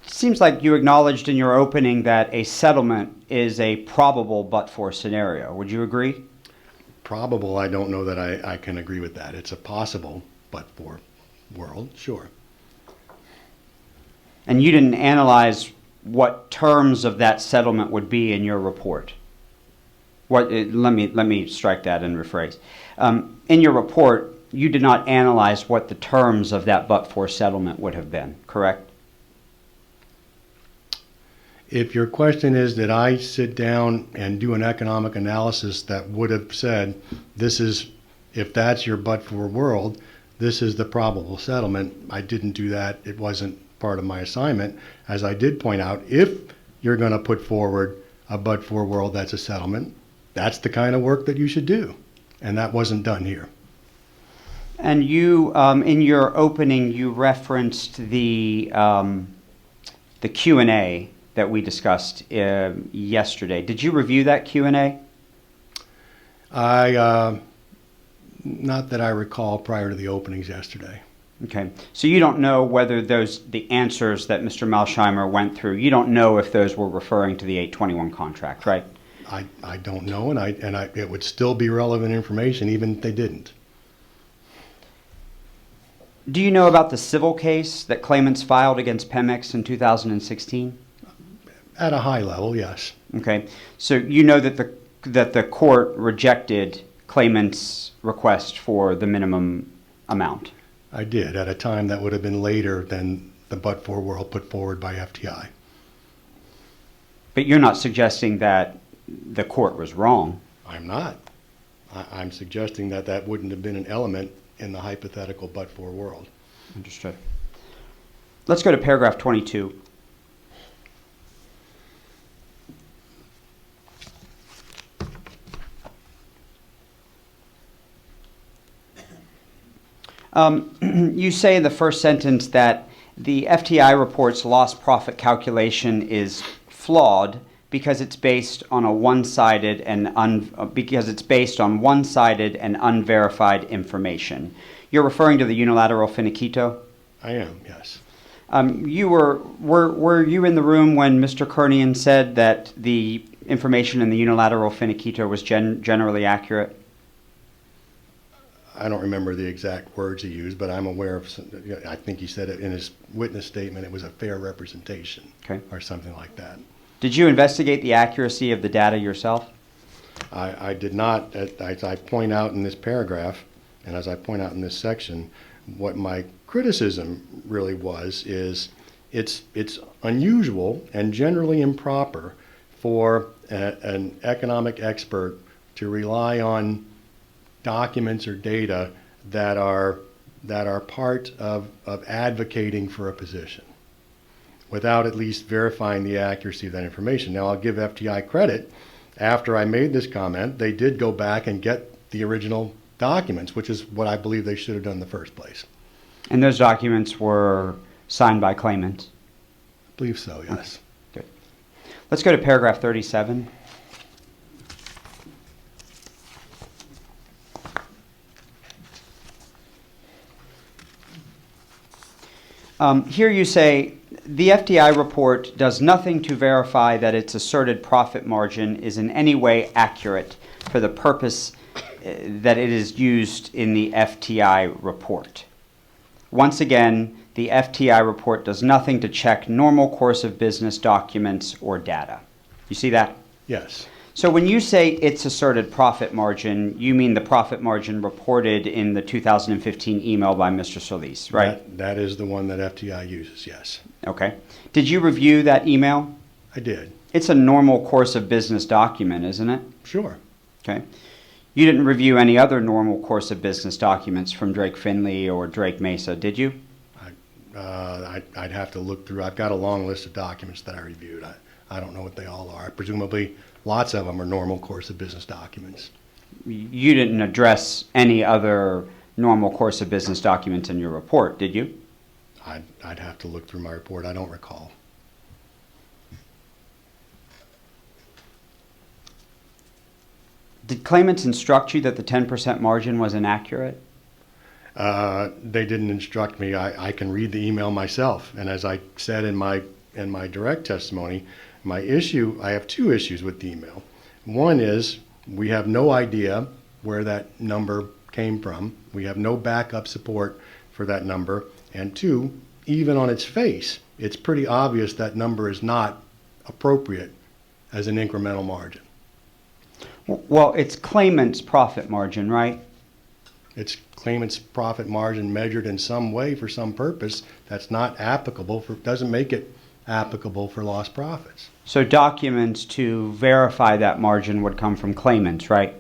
seems like you acknowledged in your opening that a settlement is a probable but-for scenario. Would you agree? Probable, I don't know that I can agree with that. It's a possible but-for world, sure. And you didn't analyze what terms of that settlement would be in your report. Let me strike that and rephrase. In your report, you did not analyze what the terms of that but-for settlement would have been, correct? If your question is, did I sit down and do an economic analysis that would have said, this is, if that's your but-for world, this is the probable settlement, I didn't do that. It wasn't part of my assignment. As I did point out, if you're going to put forward a but-for world that's a settlement, that's the kind of work that you should do. And that wasn't done here. And you, in your opening, you referenced the Q&A that we discussed yesterday. Did you review that Q&A? Not that I recall prior to the openings yesterday. Okay. So you don't know whether the answers that Mr. Malsheimer went through, you don't know if those were referring to the 821 contract, right? I don't know, and it would still be relevant information even if they didn't. Do you know about the civil case that claimants filed against Pemex in 2016? At a high level, yes. Okay. So you know that the court rejected claimants' request for the minimum amount? I did, at a time that would have been later than the but-for world put forward by FTI. But you're not suggesting that the court was wrong? I'm not. I'm suggesting that that wouldn't have been an element in the hypothetical but-for world. Understood. Let's go to paragraph 22. You say in the first sentence that the FTI report's lost profit calculation is flawed because it's based on one-sided and unverified information. You're referring to the unilateral finiquito? I am, yes. Were you in the room when Mr. Kernian said that the information in the unilateral finiquito was generally accurate? I don't remember the exact words he used, but I'm aware of, I think he said it in his witness statement, it was a fair representation, okay, or something like that. Did you investigate the accuracy of the data yourself? I did not. As I point out in this paragraph, and as I point out in this section, what my criticism really was is it's unusual and generally improper for an economic expert to rely on documents or data that are part of advocating for a position. without at least verifying the accuracy of that information. Now, I'll give FTI credit. After I made this comment, they did go back and get the original documents, which is what I believe they should have done in the first place. And those documents were signed by claimants? I believe so, yes. Okay. Good. Let's go to paragraph 37. Here you say, the FDI report does nothing to verify that its asserted profit margin is in any way accurate for the purpose that it is used in the FTI report. Once again, the FTI report does nothing to check normal course of business documents or data. You see that? Yes. So when you say its asserted profit margin, you mean the profit margin reported in the 2015 email by Mr. Solis, right? That is the one that FTI uses, yes. Okay. Did you review that email? I did. It's a normal course of business document, isn't it? Sure. Okay. You didn't review any other normal course of business documents from Drake Finley or Drake Mesa, did you? I'd have to look through. I've got a long list of documents that I reviewed. I don't know what they all are. Presumably, lots of them are normal course of business documents. You didn't address any other normal course of business documents in your report, did you? I'd have to look through my report. I don't recall. Did claimants instruct you that the 10% margin was inaccurate? They didn't instruct me. I can read the email myself. And as I said in my direct testimony, I have two issues with the email. One is we have no idea where that number came from. We have no backup support for that number. And two, even on its face, it's pretty obvious that number is not appropriate as an incremental margin. Well, it's claimant's profit margin, right? It's claimant's profit margin measured in some way for some purpose that's not applicable doesn't make it applicable for lost profits. So documents to verify that margin would come from claimants, right?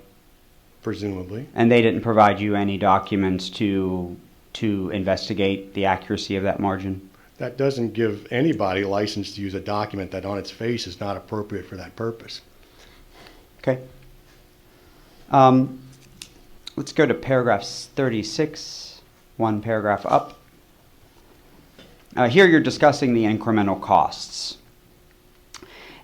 Presumably. And they didn't provide you any documents to investigate the accuracy of that margin? That doesn't give anybody a license to use a document that on its face is not appropriate for that purpose. Okay. Let's go to paragraph 36, one paragraph up. Here you're discussing the incremental costs.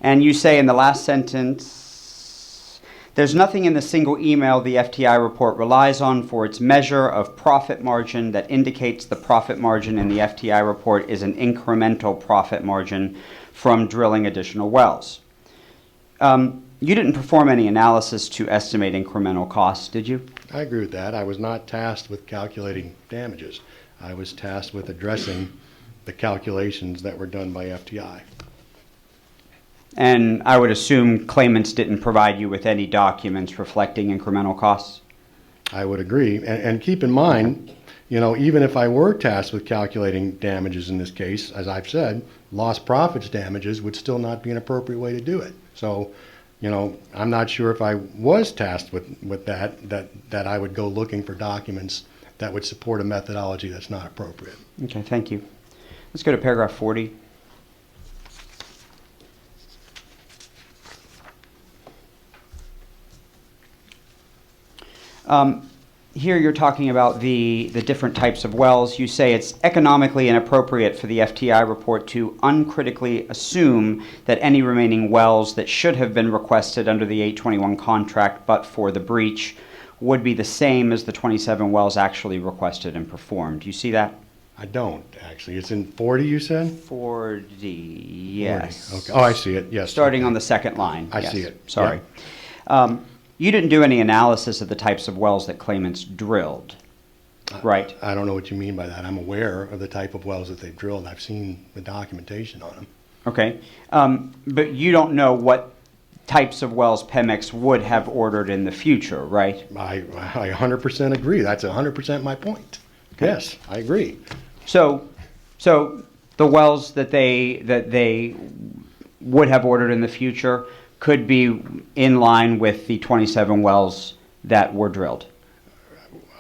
And you say in the last sentence, there's nothing in the single email the FTI report relies on for its measure of profit margin that indicates the profit margin in the FTI report is an incremental profit margin from drilling additional wells. You didn't perform any analysis to estimate incremental costs, did you? I agree with that. I was not tasked with calculating damages. I was tasked with addressing the calculations that were done by FTI. And I would assume claimants didn't provide you with any documents reflecting incremental costs? I would agree. And keep in mind, even if I were tasked with calculating damages in this case, as I've said, lost profits damages would still not be an appropriate way to do it. So, I'm not sure if I was tasked with that I would go looking for documents that would support a methodology that's not appropriate. Okay, thank you. Let's go to paragraph 40. Here you're talking about the different types of wells. You say it's economically inappropriate for the FTI report to uncritically assume that any remaining wells that should have been requested under the 821 contract but for the breach would be the same as the 27 wells actually requested and performed. Do you see that? I don't, actually. It's in 40, you said? 40, yes. 40. Okay. Oh, I see it, yes. Starting on the second line. I yes. see it. Sorry. Yeah. You didn't do any analysis of the types of wells that claimants drilled, right? I don't know what you mean by that. I'm aware of the type of wells that they've drilled. I've seen the documentation on them. Okay. But you don't know what types of wells Pemex would have ordered in the future, right? I 100% agree. That's 100% my point. Okay. Yes, I agree. So the wells that they would have ordered in the future could be in line with the 27 wells that were drilled.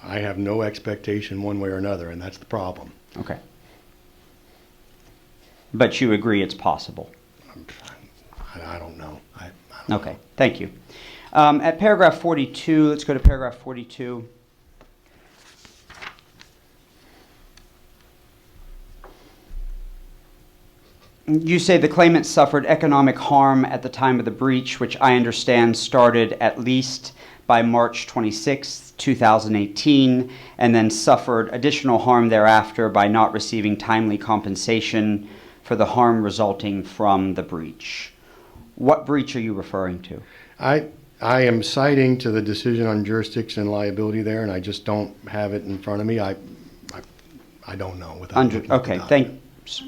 I have no expectation one way or another, and that's the problem. Okay. But you agree it's possible? I don't know. Okay, thank you. At paragraph 42, let's go to paragraph 42. You say the claimant suffered economic harm at the time of the breach, which I understand started at least by March 26, 2018, and then suffered additional harm thereafter by not receiving timely compensation for the harm resulting from the breach. What breach are you referring to? I am citing to the decision on jurisdiction and liability there, and I just don't have it in front of me. I don't know. Okay, thanks.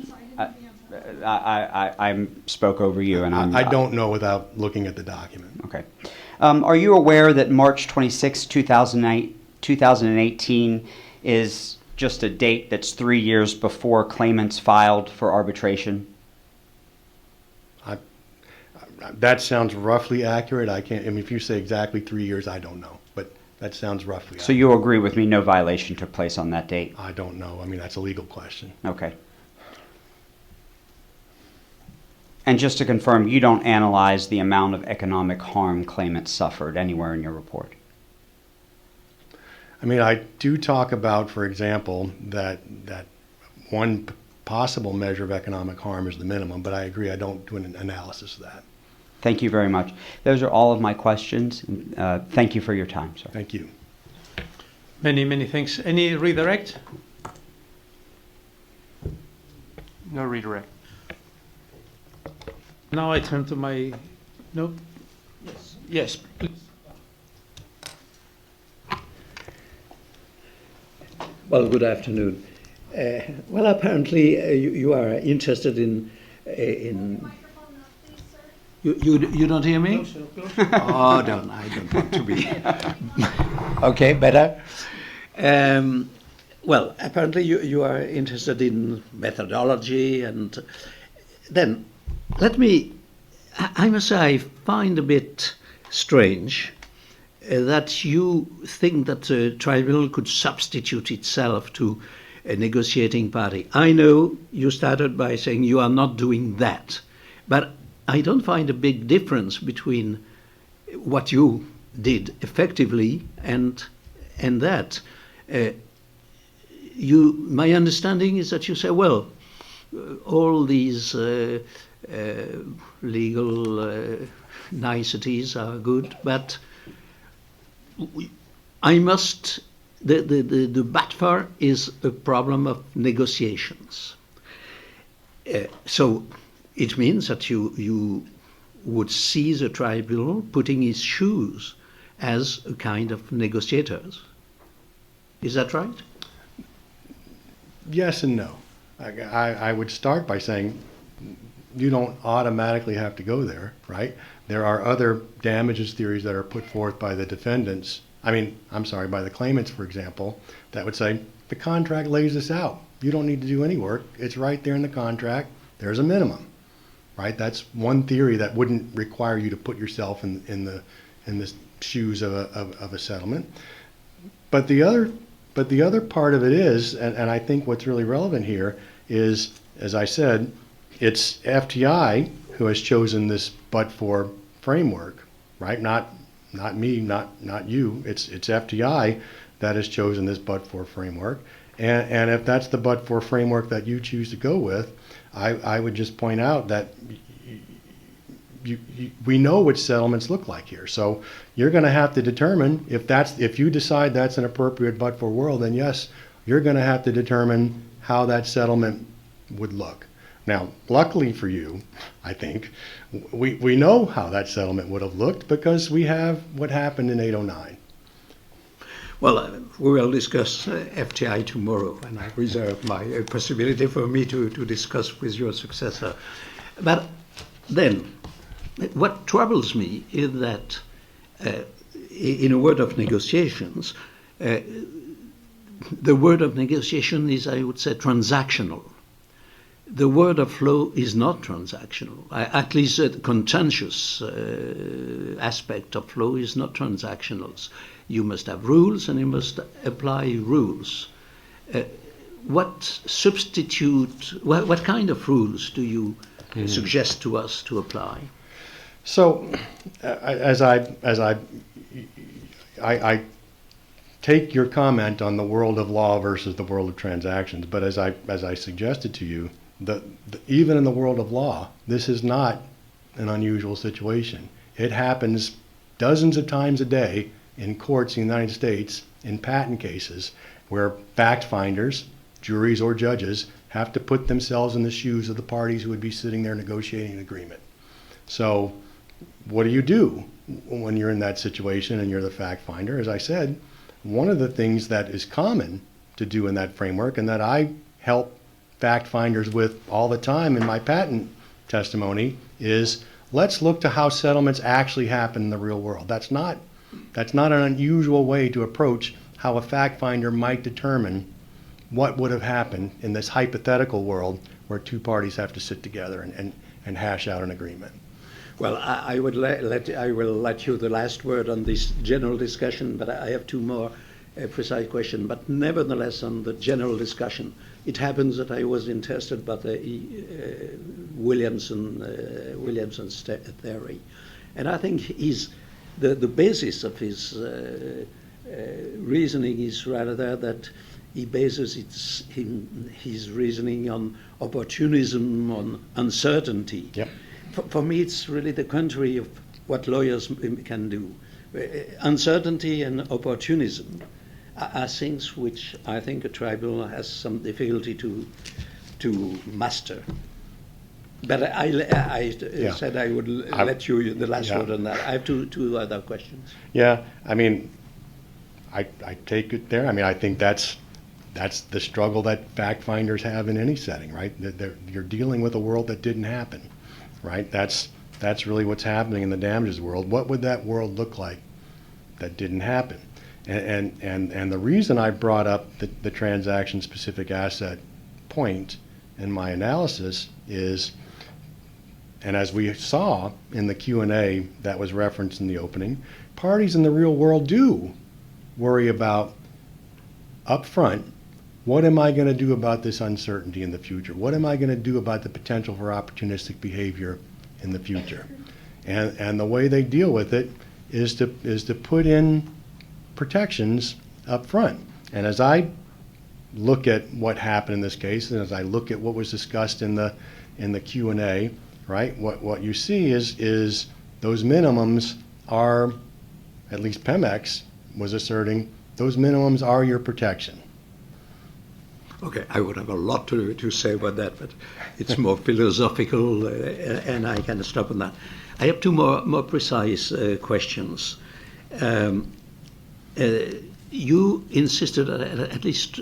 I spoke over you, and I don't know without looking at the document. Okay. Are you aware that March 26, 2018 is just a date that's 3 years before claimants filed for arbitration? That sounds roughly accurate. I mean, if you say exactly 3 years, I don't know, but that sounds roughly accurate. So you agree with me, no violation took place on that date? I don't know. I mean, that's a legal question. Okay. And just to confirm, you don't analyze the amount of economic harm claimants suffered anywhere in your report? I mean, I do talk about, for example, that one possible measure of economic harm is the minimum, but I agree I don't do an analysis of that. Thank you very much. Those are all of my questions. Thank you for your time, sir. Thank you. Many, many thanks. Any redirect? No redirect. Now I turn to my, no? Yes, please. Well, good afternoon. Well, apparently you are interested in you don't hear me? Oh, I don't want to be. Okay, better. Well, apparently you are interested in methodology, and then I must say, I find a bit strange that you think that the tribunal could substitute itself to a negotiating party. I know you started by saying you are not doing that, but I don't find a big difference between what you did effectively and that. My understanding is that you say, well, all these legal niceties are good, but the BATFAR is a problem of negotiations. So it means that you would see the tribunal putting his shoes as a kind of negotiators. Is that right? Yes and no. I would start by saying you don't automatically have to go there, right? There are other damages theories that are put forth by the defendants. By the claimants, for example, that would say the contract lays this out. You don't need to do any work. It's right there in the contract. There's a minimum, right? That's one theory that wouldn't require you to put yourself in the shoes of a settlement. But the other part of it is, and I think what's really relevant here is, as I said, it's FTI who has chosen this but-for framework, right? Not me, not you. It's FTI that has chosen this but-for framework. And if that's the but-for framework that you choose to go with, I would just point out that we know which settlements look like here. So you're going to have to determine if you decide that's an appropriate but-for world, then yes, you're going to have to determine how that settlement would look. Now, luckily for you, I think, we know how that settlement would have looked because we have what happened in 809. Well, we will discuss FTI tomorrow, and I reserve my possibility for me to discuss with your successor. But then, what troubles me is that in a word of negotiations, the word of negotiation is, I would say, transactional. The word of flow is not transactional. At least the contentious aspect of flow is not transactional. You must have rules and you must apply rules. what substitute, what kind of rules do you suggest to us to apply? So, as I take your comment on the world of law versus the world of transactions, but as I suggested to you, even in the world of law, this is not an unusual situation. It happens dozens of times a day in courts in the United States in patent cases where fact finders, juries or judges, have to put themselves in the shoes of the parties who would be sitting there negotiating an agreement. So what do you do when you're in that situation and you're the fact finder? As I said, one of the things that is common to do in that framework, and that I help fact finders with all the time in my patent testimony, is let's look to how settlements actually happen in the real world. That's not an unusual way to approach how a fact finder might determine what would have happened in this hypothetical world where two parties have to sit together and hash out an agreement. Well, I will let you the last word on this general discussion, but I have two more precise questions. But nevertheless, on the general discussion, it happens that I was interested by the Williamson's theory, and I think the basis of his reasoning is rather that he bases his reasoning on opportunism, on uncertainty. Yep. For me, it's really the contrary of what lawyers can do. Uncertainty and opportunism are things which I think a tribunal has some difficulty to master. But I said I would let you the last word on that. I have two other questions. Yeah, I mean, I take it there. I mean, I think that's the struggle that fact finders have in any setting, right? You're dealing with a world that didn't happen, right? That's really what's happening in the damages world. What would that world look like that didn't happen? And the reason I brought up the transaction-specific asset point in my analysis is, and as we saw in the Q&A that was referenced in the opening, parties in the real world do worry about up front, what am I going to do about this uncertainty in the future? What am I going to do about the potential for opportunistic behavior in the future? And the way they deal with it is to put in protections up front. And as I look at what happened in this case, and as I look at what was discussed in the Q&A, right, what you see is those minimums are, at least Pemex was asserting, those minimums are your protection. Okay, I would have a lot to say about that, but it's more philosophical, and I can stop on that. I have two more precise questions. You insisted at least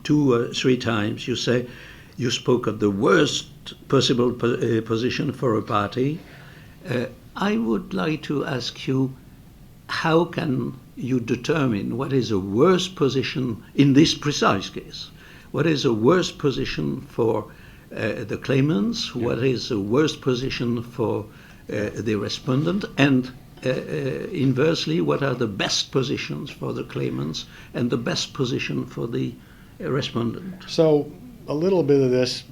2 or 3 times. You spoke of the worst possible position for a party. I would like to ask you, how can you determine what is a worse position in this precise case? What is a worse position for the claimants? Yeah. What is a worse position for the respondent? And inversely, what are the best positions for the claimants and the best position for the respondent? So a little bit of this,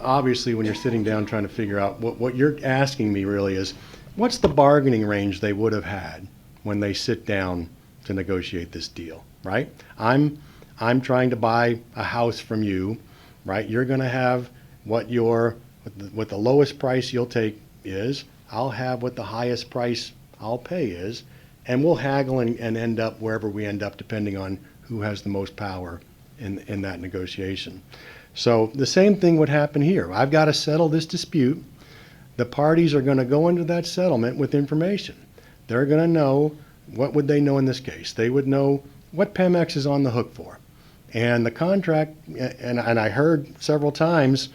obviously, when you're sitting down trying to figure out what you're asking me really is, what's the bargaining range they would have had when they sit down to negotiate this deal, right? I'm trying to buy a house from you, right? You're going to have what the lowest price you'll take is. I'll have what the highest price I'll pay is, and we'll haggle and end up wherever we end up, depending on who has the most power in that negotiation. So the same thing would happen here. I've got to settle this dispute. The parties are going to go into that settlement with information. They're going to know, what would they know in this case? They would know what Pemex is on the hook for. And the contract, and I heard several times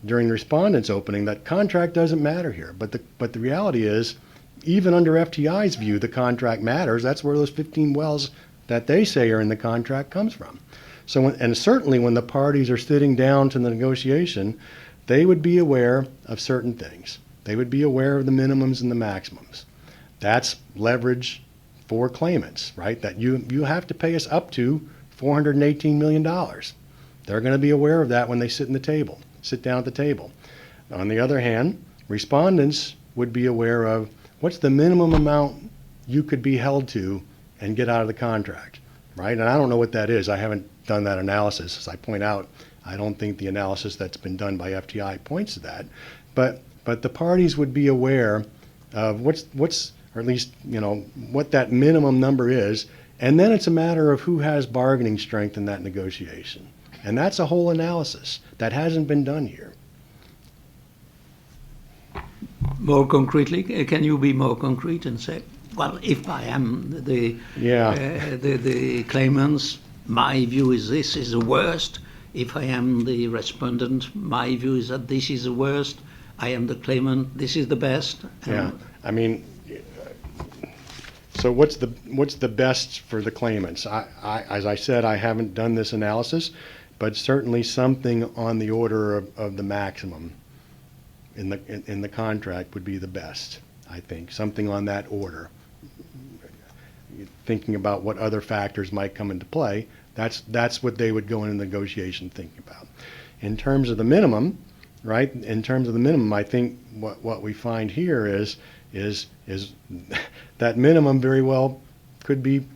during the respondent's opening that contract doesn't matter here. But the reality is, even under FTI's view, the contract matters. That's where those 15 wells that they say are in the contract comes from. So, and certainly when the parties are sitting down to the negotiation, they would be aware of certain things. They would be aware of the minimums and the maximums. That's leverage for claimants, right? That you have to pay us up to $418 million. They're going to be aware of that when they sit down at the table. On the other hand, respondents would be aware of what's the minimum amount you could be held to and get out of the contract, right? And I don't know what that is. I haven't done that analysis. As I point out, I don't think the analysis that's been done by FTI points to that. But the parties would be aware of what's or at least, what that minimum number is, and then it's a matter of who has bargaining strength in that negotiation. And that's a whole analysis that hasn't been done here. More concretely, can you be more concrete and say, well, if I am the claimants, my view is this is the worst. If I am the respondent, my view is that this is the worst. I am the claimant, this is the best. Yeah, I mean, so what's the best for the claimants? As I said, I haven't done this analysis, but certainly something on the order of the maximum in the contract would be the best, I think. Something on that order. Thinking about what other factors might come into play, that's what they would go into negotiation thinking about. In terms of the minimum, right? In terms of the minimum, I think what we find here is that minimum very well could be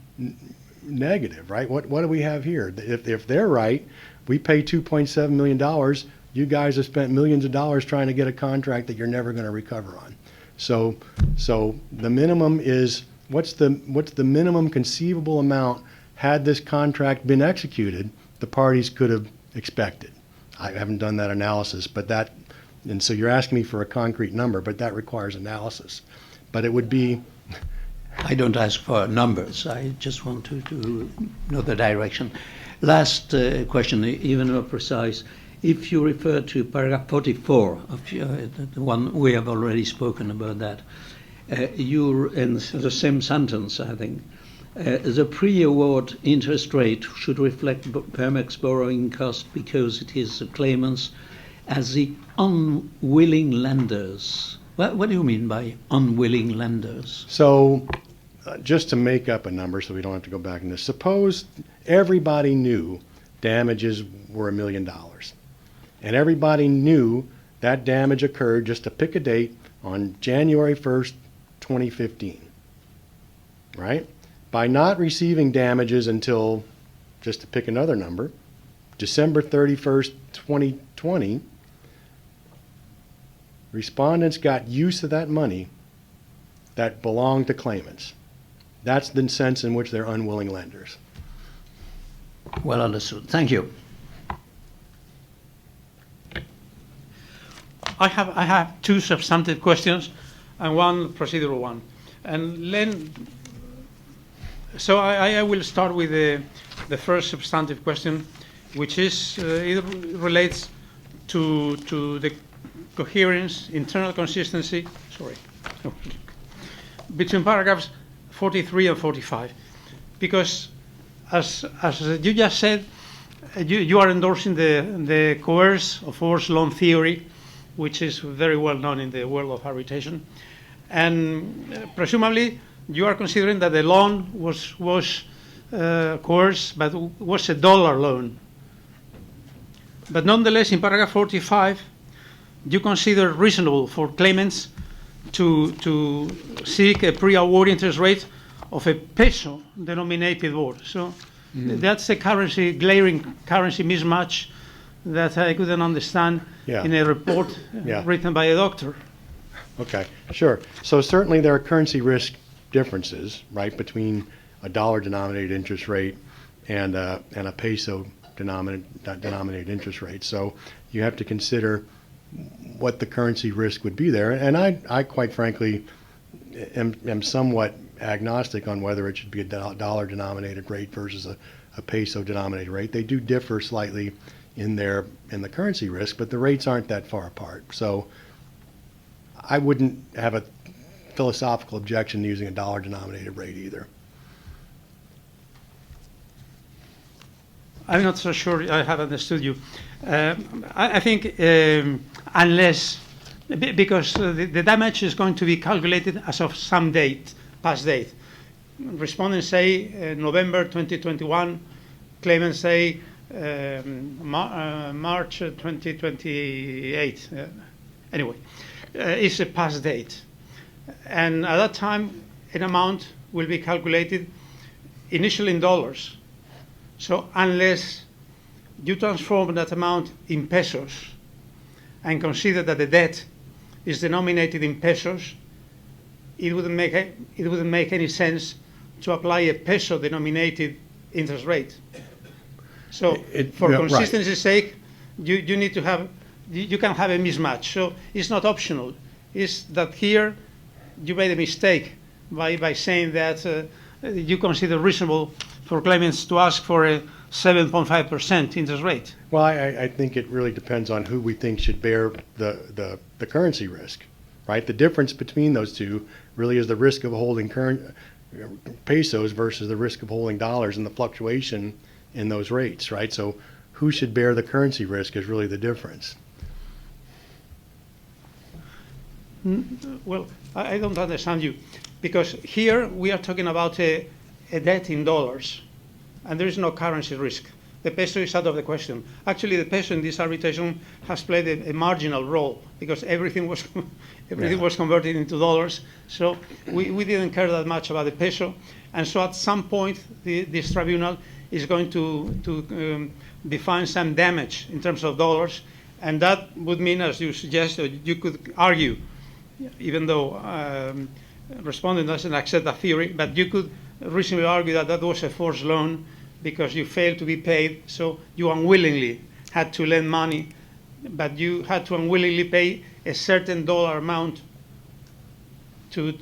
negative, right? What do we have here? If they're right, we pay $2.7 million. You guys have spent millions of dollars trying to get a contract that you're never going to recover on. So the minimum is what's the minimum conceivable amount had this contract been executed, the parties could have expected. I haven't done that analysis, and so you're asking me for a concrete number, but that requires analysis. But it would be. I don't ask for numbers. I just want to know the direction. Last question, even more precise. If you refer to paragraph 44 of the one we have already spoken about that, you in the same sentence, I think, the pre-award interest rate should reflect Pemex borrowing cost because it is the claimants as the unwilling lenders. What do you mean by unwilling lenders? So just to make up a number so we don't have to go back in this, suppose everybody knew damages were $1 million. And everybody knew that damage occurred, just to pick a date, on January 1st, 2015, right? By not receiving damages until, just to pick another number, December 31st, 2020, respondents got use of that money that belonged to claimants. That's the sense in which they're unwilling lenders. Well understood. Thank you. I have two substantive questions and one procedural one. And so I will start with the first substantive question, which is it relates to the coherence, internal consistency, between paragraphs 43 and 45. Because as you just said, you are endorsing the coerce of force loan theory, which is very well known in the world of arbitration. And presumably you are considering that the loan was coerced, but was a dollar loan. But nonetheless, in paragraph 45, you consider reasonable for claimants to seek a pre-award interest rate of a peso-denominated award. So that's a glaring currency mismatch that I couldn't understand in a report written by a doctor. Okay, sure. So certainly there are currency risk differences, right, between a dollar-denominated interest rate and a peso-denominated interest rate. So you have to consider what the currency risk would be there. And I quite frankly am somewhat agnostic on whether it should be a dollar-denominated rate versus a peso-denominated rate. They do differ slightly in the currency risk, but the rates aren't that far apart. So I wouldn't have a philosophical objection to using a dollar-denominated rate either. I'm not so sure I have understood you. I think unless, because the damage is going to be calculated as of some date, past date. Respondents say November 2021, claimants say March 2028. Anyway, it's a past date. And at that time, an amount will be calculated initially in dollars. So unless you transform that amount in pesos and consider that the debt is denominated in pesos, it wouldn't make any sense to apply a peso-denominated interest rate. So for consistency's sake, you need to have, you can have a mismatch. So it's not optional. It's that here you made a mistake by saying that you consider reasonable for claimants to ask for a 7.5% interest rate. Well, I think it really depends on who we think should bear the currency risk, right? The difference between those two really is the risk of holding current pesos versus the risk of holding dollars and the fluctuation in those rates, right? So who should bear the currency risk is really the difference. Well, I don't understand you, because here we are talking about a debt in dollars, and there is no currency risk. The peso is out of the question. Actually, the peso in this arbitration has played a marginal role because everything was was converted into dollars. So we didn't care that much about the peso, and so at some point this tribunal is going to define some damage in terms of dollars, and that would mean, as you suggested, you could argue, even though respondent doesn't accept that theory, but you could reasonably argue that that was a forced loan because you failed to be paid, so you unwillingly had to lend money, but you had to unwillingly pay a certain dollar amount to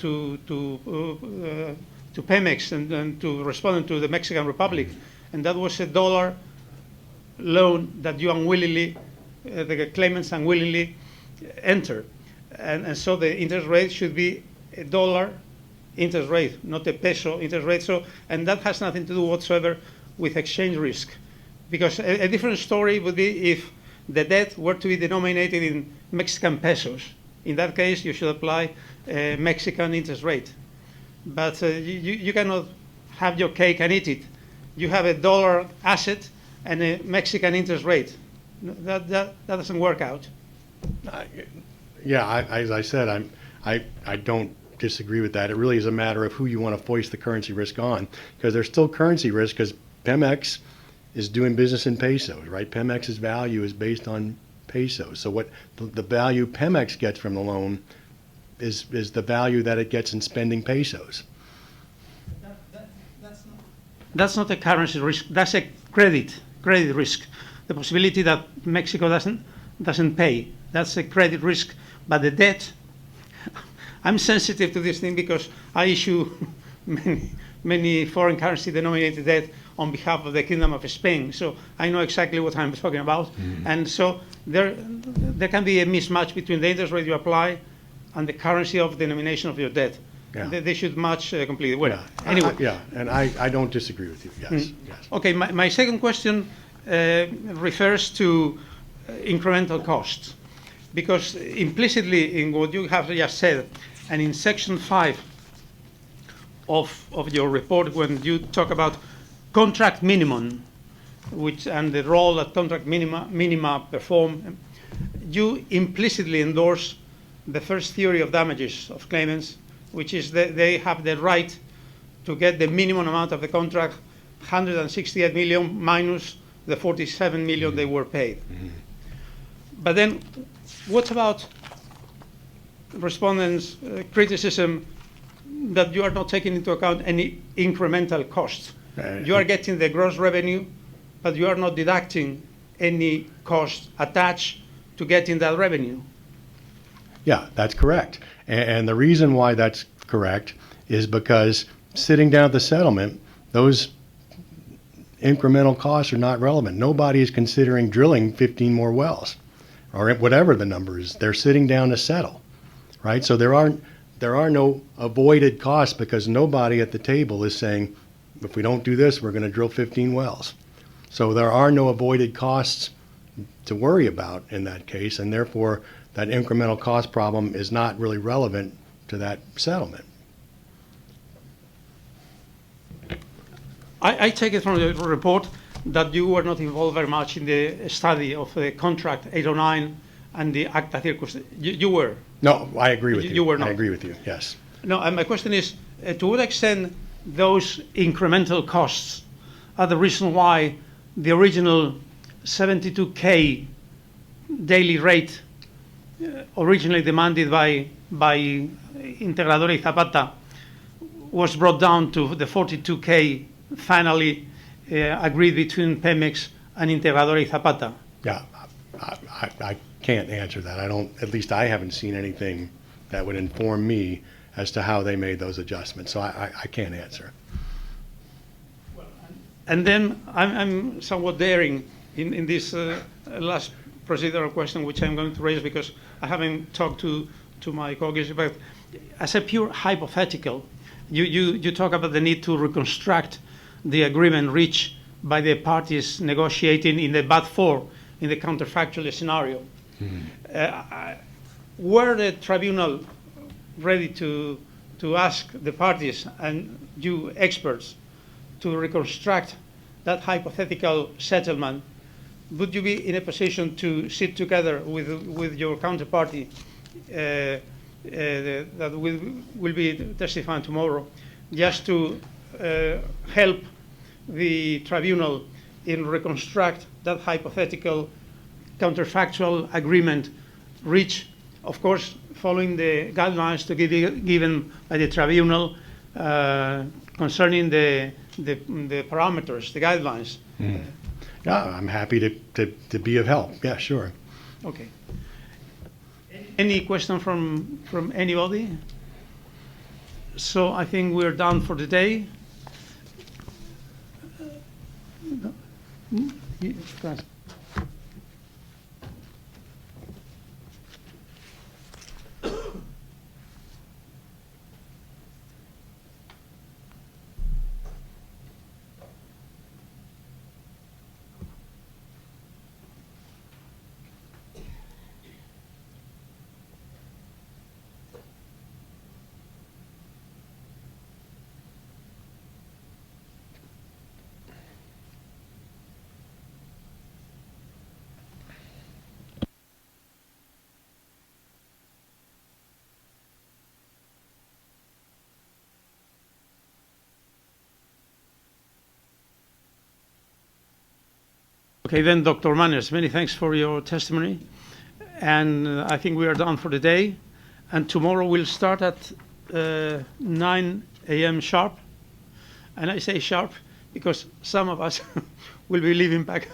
Pemex and to respondent to the Mexican Republic, and that was a dollar loan that you unwillingly, the claimants unwillingly entered. And so the interest rate should be a dollar interest rate, not a peso interest rate. So, and that has nothing to do whatsoever with exchange risk, because a different story would be if the debt were to be denominated in Mexican pesos. In that case, you should apply a Mexican interest rate. But you cannot have your cake and eat it. You have a dollar asset and a Mexican interest rate. That doesn't work out. Yeah, as I said, I don't disagree with that. It really is a matter of who you want to foist the currency risk on, because there's still currency risk because Pemex is doing business in pesos, right? Pemex's value is based on pesos. So what the value Pemex gets from the loan is the value that it gets in spending pesos. That's not a currency risk. That's a credit risk. The possibility that Mexico doesn't pay. That's a credit risk. But the debt, I'm sensitive to this thing because I issue many foreign currency denominated debt on behalf of the Kingdom of Spain. So I know exactly what I'm talking about. Mm-hmm. And so there can be a mismatch between the interest rate you apply and the currency of denomination of your debt. Yeah. They should match completely. Well, yeah. Anyway. And I don't disagree with you. Yes. Yes. Okay, my second question refers to incremental costs, because implicitly in what you have just said, and in section 5 of your report, when you talk about contract minimum, and the role that contract minima perform, you implicitly endorse the first theory of damages of claimants, which is that they have the right to get the minimum amount of the contract, 168 million minus the 47 million they were paid. Mm-hmm. But then, what about respondents' criticism that you are not taking into account any incremental costs? You are getting the gross revenue, but you are not deducting any cost attached to getting that revenue. Yeah, that's correct. And the reason why that's correct is because sitting down at the settlement, those incremental costs are not relevant. Nobody is considering drilling 15 more wells or whatever the number is. They're sitting down to settle, right? So there are no avoided costs because nobody at the table is saying, if we don't do this, we're going to drill 15 wells. So there are no avoided costs to worry about in that case, and therefore that incremental cost problem is not really relevant to that settlement. I take it from the report that you were not involved very much in the study of the contract 809 and the acta circus. You were. No, I agree with you. You were not. I agree with you, yes. No, and my question is, to what extent those incremental costs are the reason why the original 72K daily rate originally demanded by Integradora y Zapata was brought down to the 42K finally agreed between Pemex and Integradora y Zapata? Yeah, I can't answer that. At least I haven't seen anything that would inform me as to how they made those adjustments, so I can't answer. And then I'm somewhat daring in this last procedural question, which I'm going to raise because I haven't talked to my colleagues about. As a pure hypothetical, you talk about the need to reconstruct the agreement reached by the parties negotiating in the BAT4, in the counterfactual scenario. Were the tribunal ready to ask the parties and you experts to reconstruct that hypothetical settlement? Would you be in a position to sit together with your counterparty that will be testifying tomorrow, just to help the tribunal in reconstruct that hypothetical counterfactual agreement reached, of course, following the guidelines to be given by the tribunal concerning the parameters, the guidelines? Yeah, I'm happy to be of help. Yeah, sure. Okay. Any question from anybody? So I think we're done for the day. Okay, then, Dr. Manes, many thanks for your testimony. And I think we are done for the day. And tomorrow we'll start at 9 a.m. sharp. And I say sharp because some of us will be leaving back,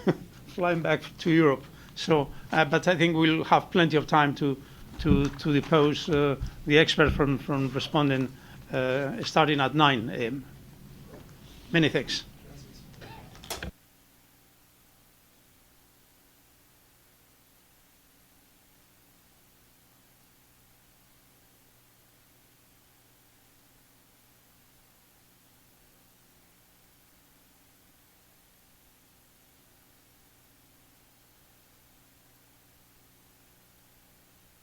flying back to Europe. So, but I think we'll have plenty of time to depose the expert from responding starting at 9 a.m. Many thanks.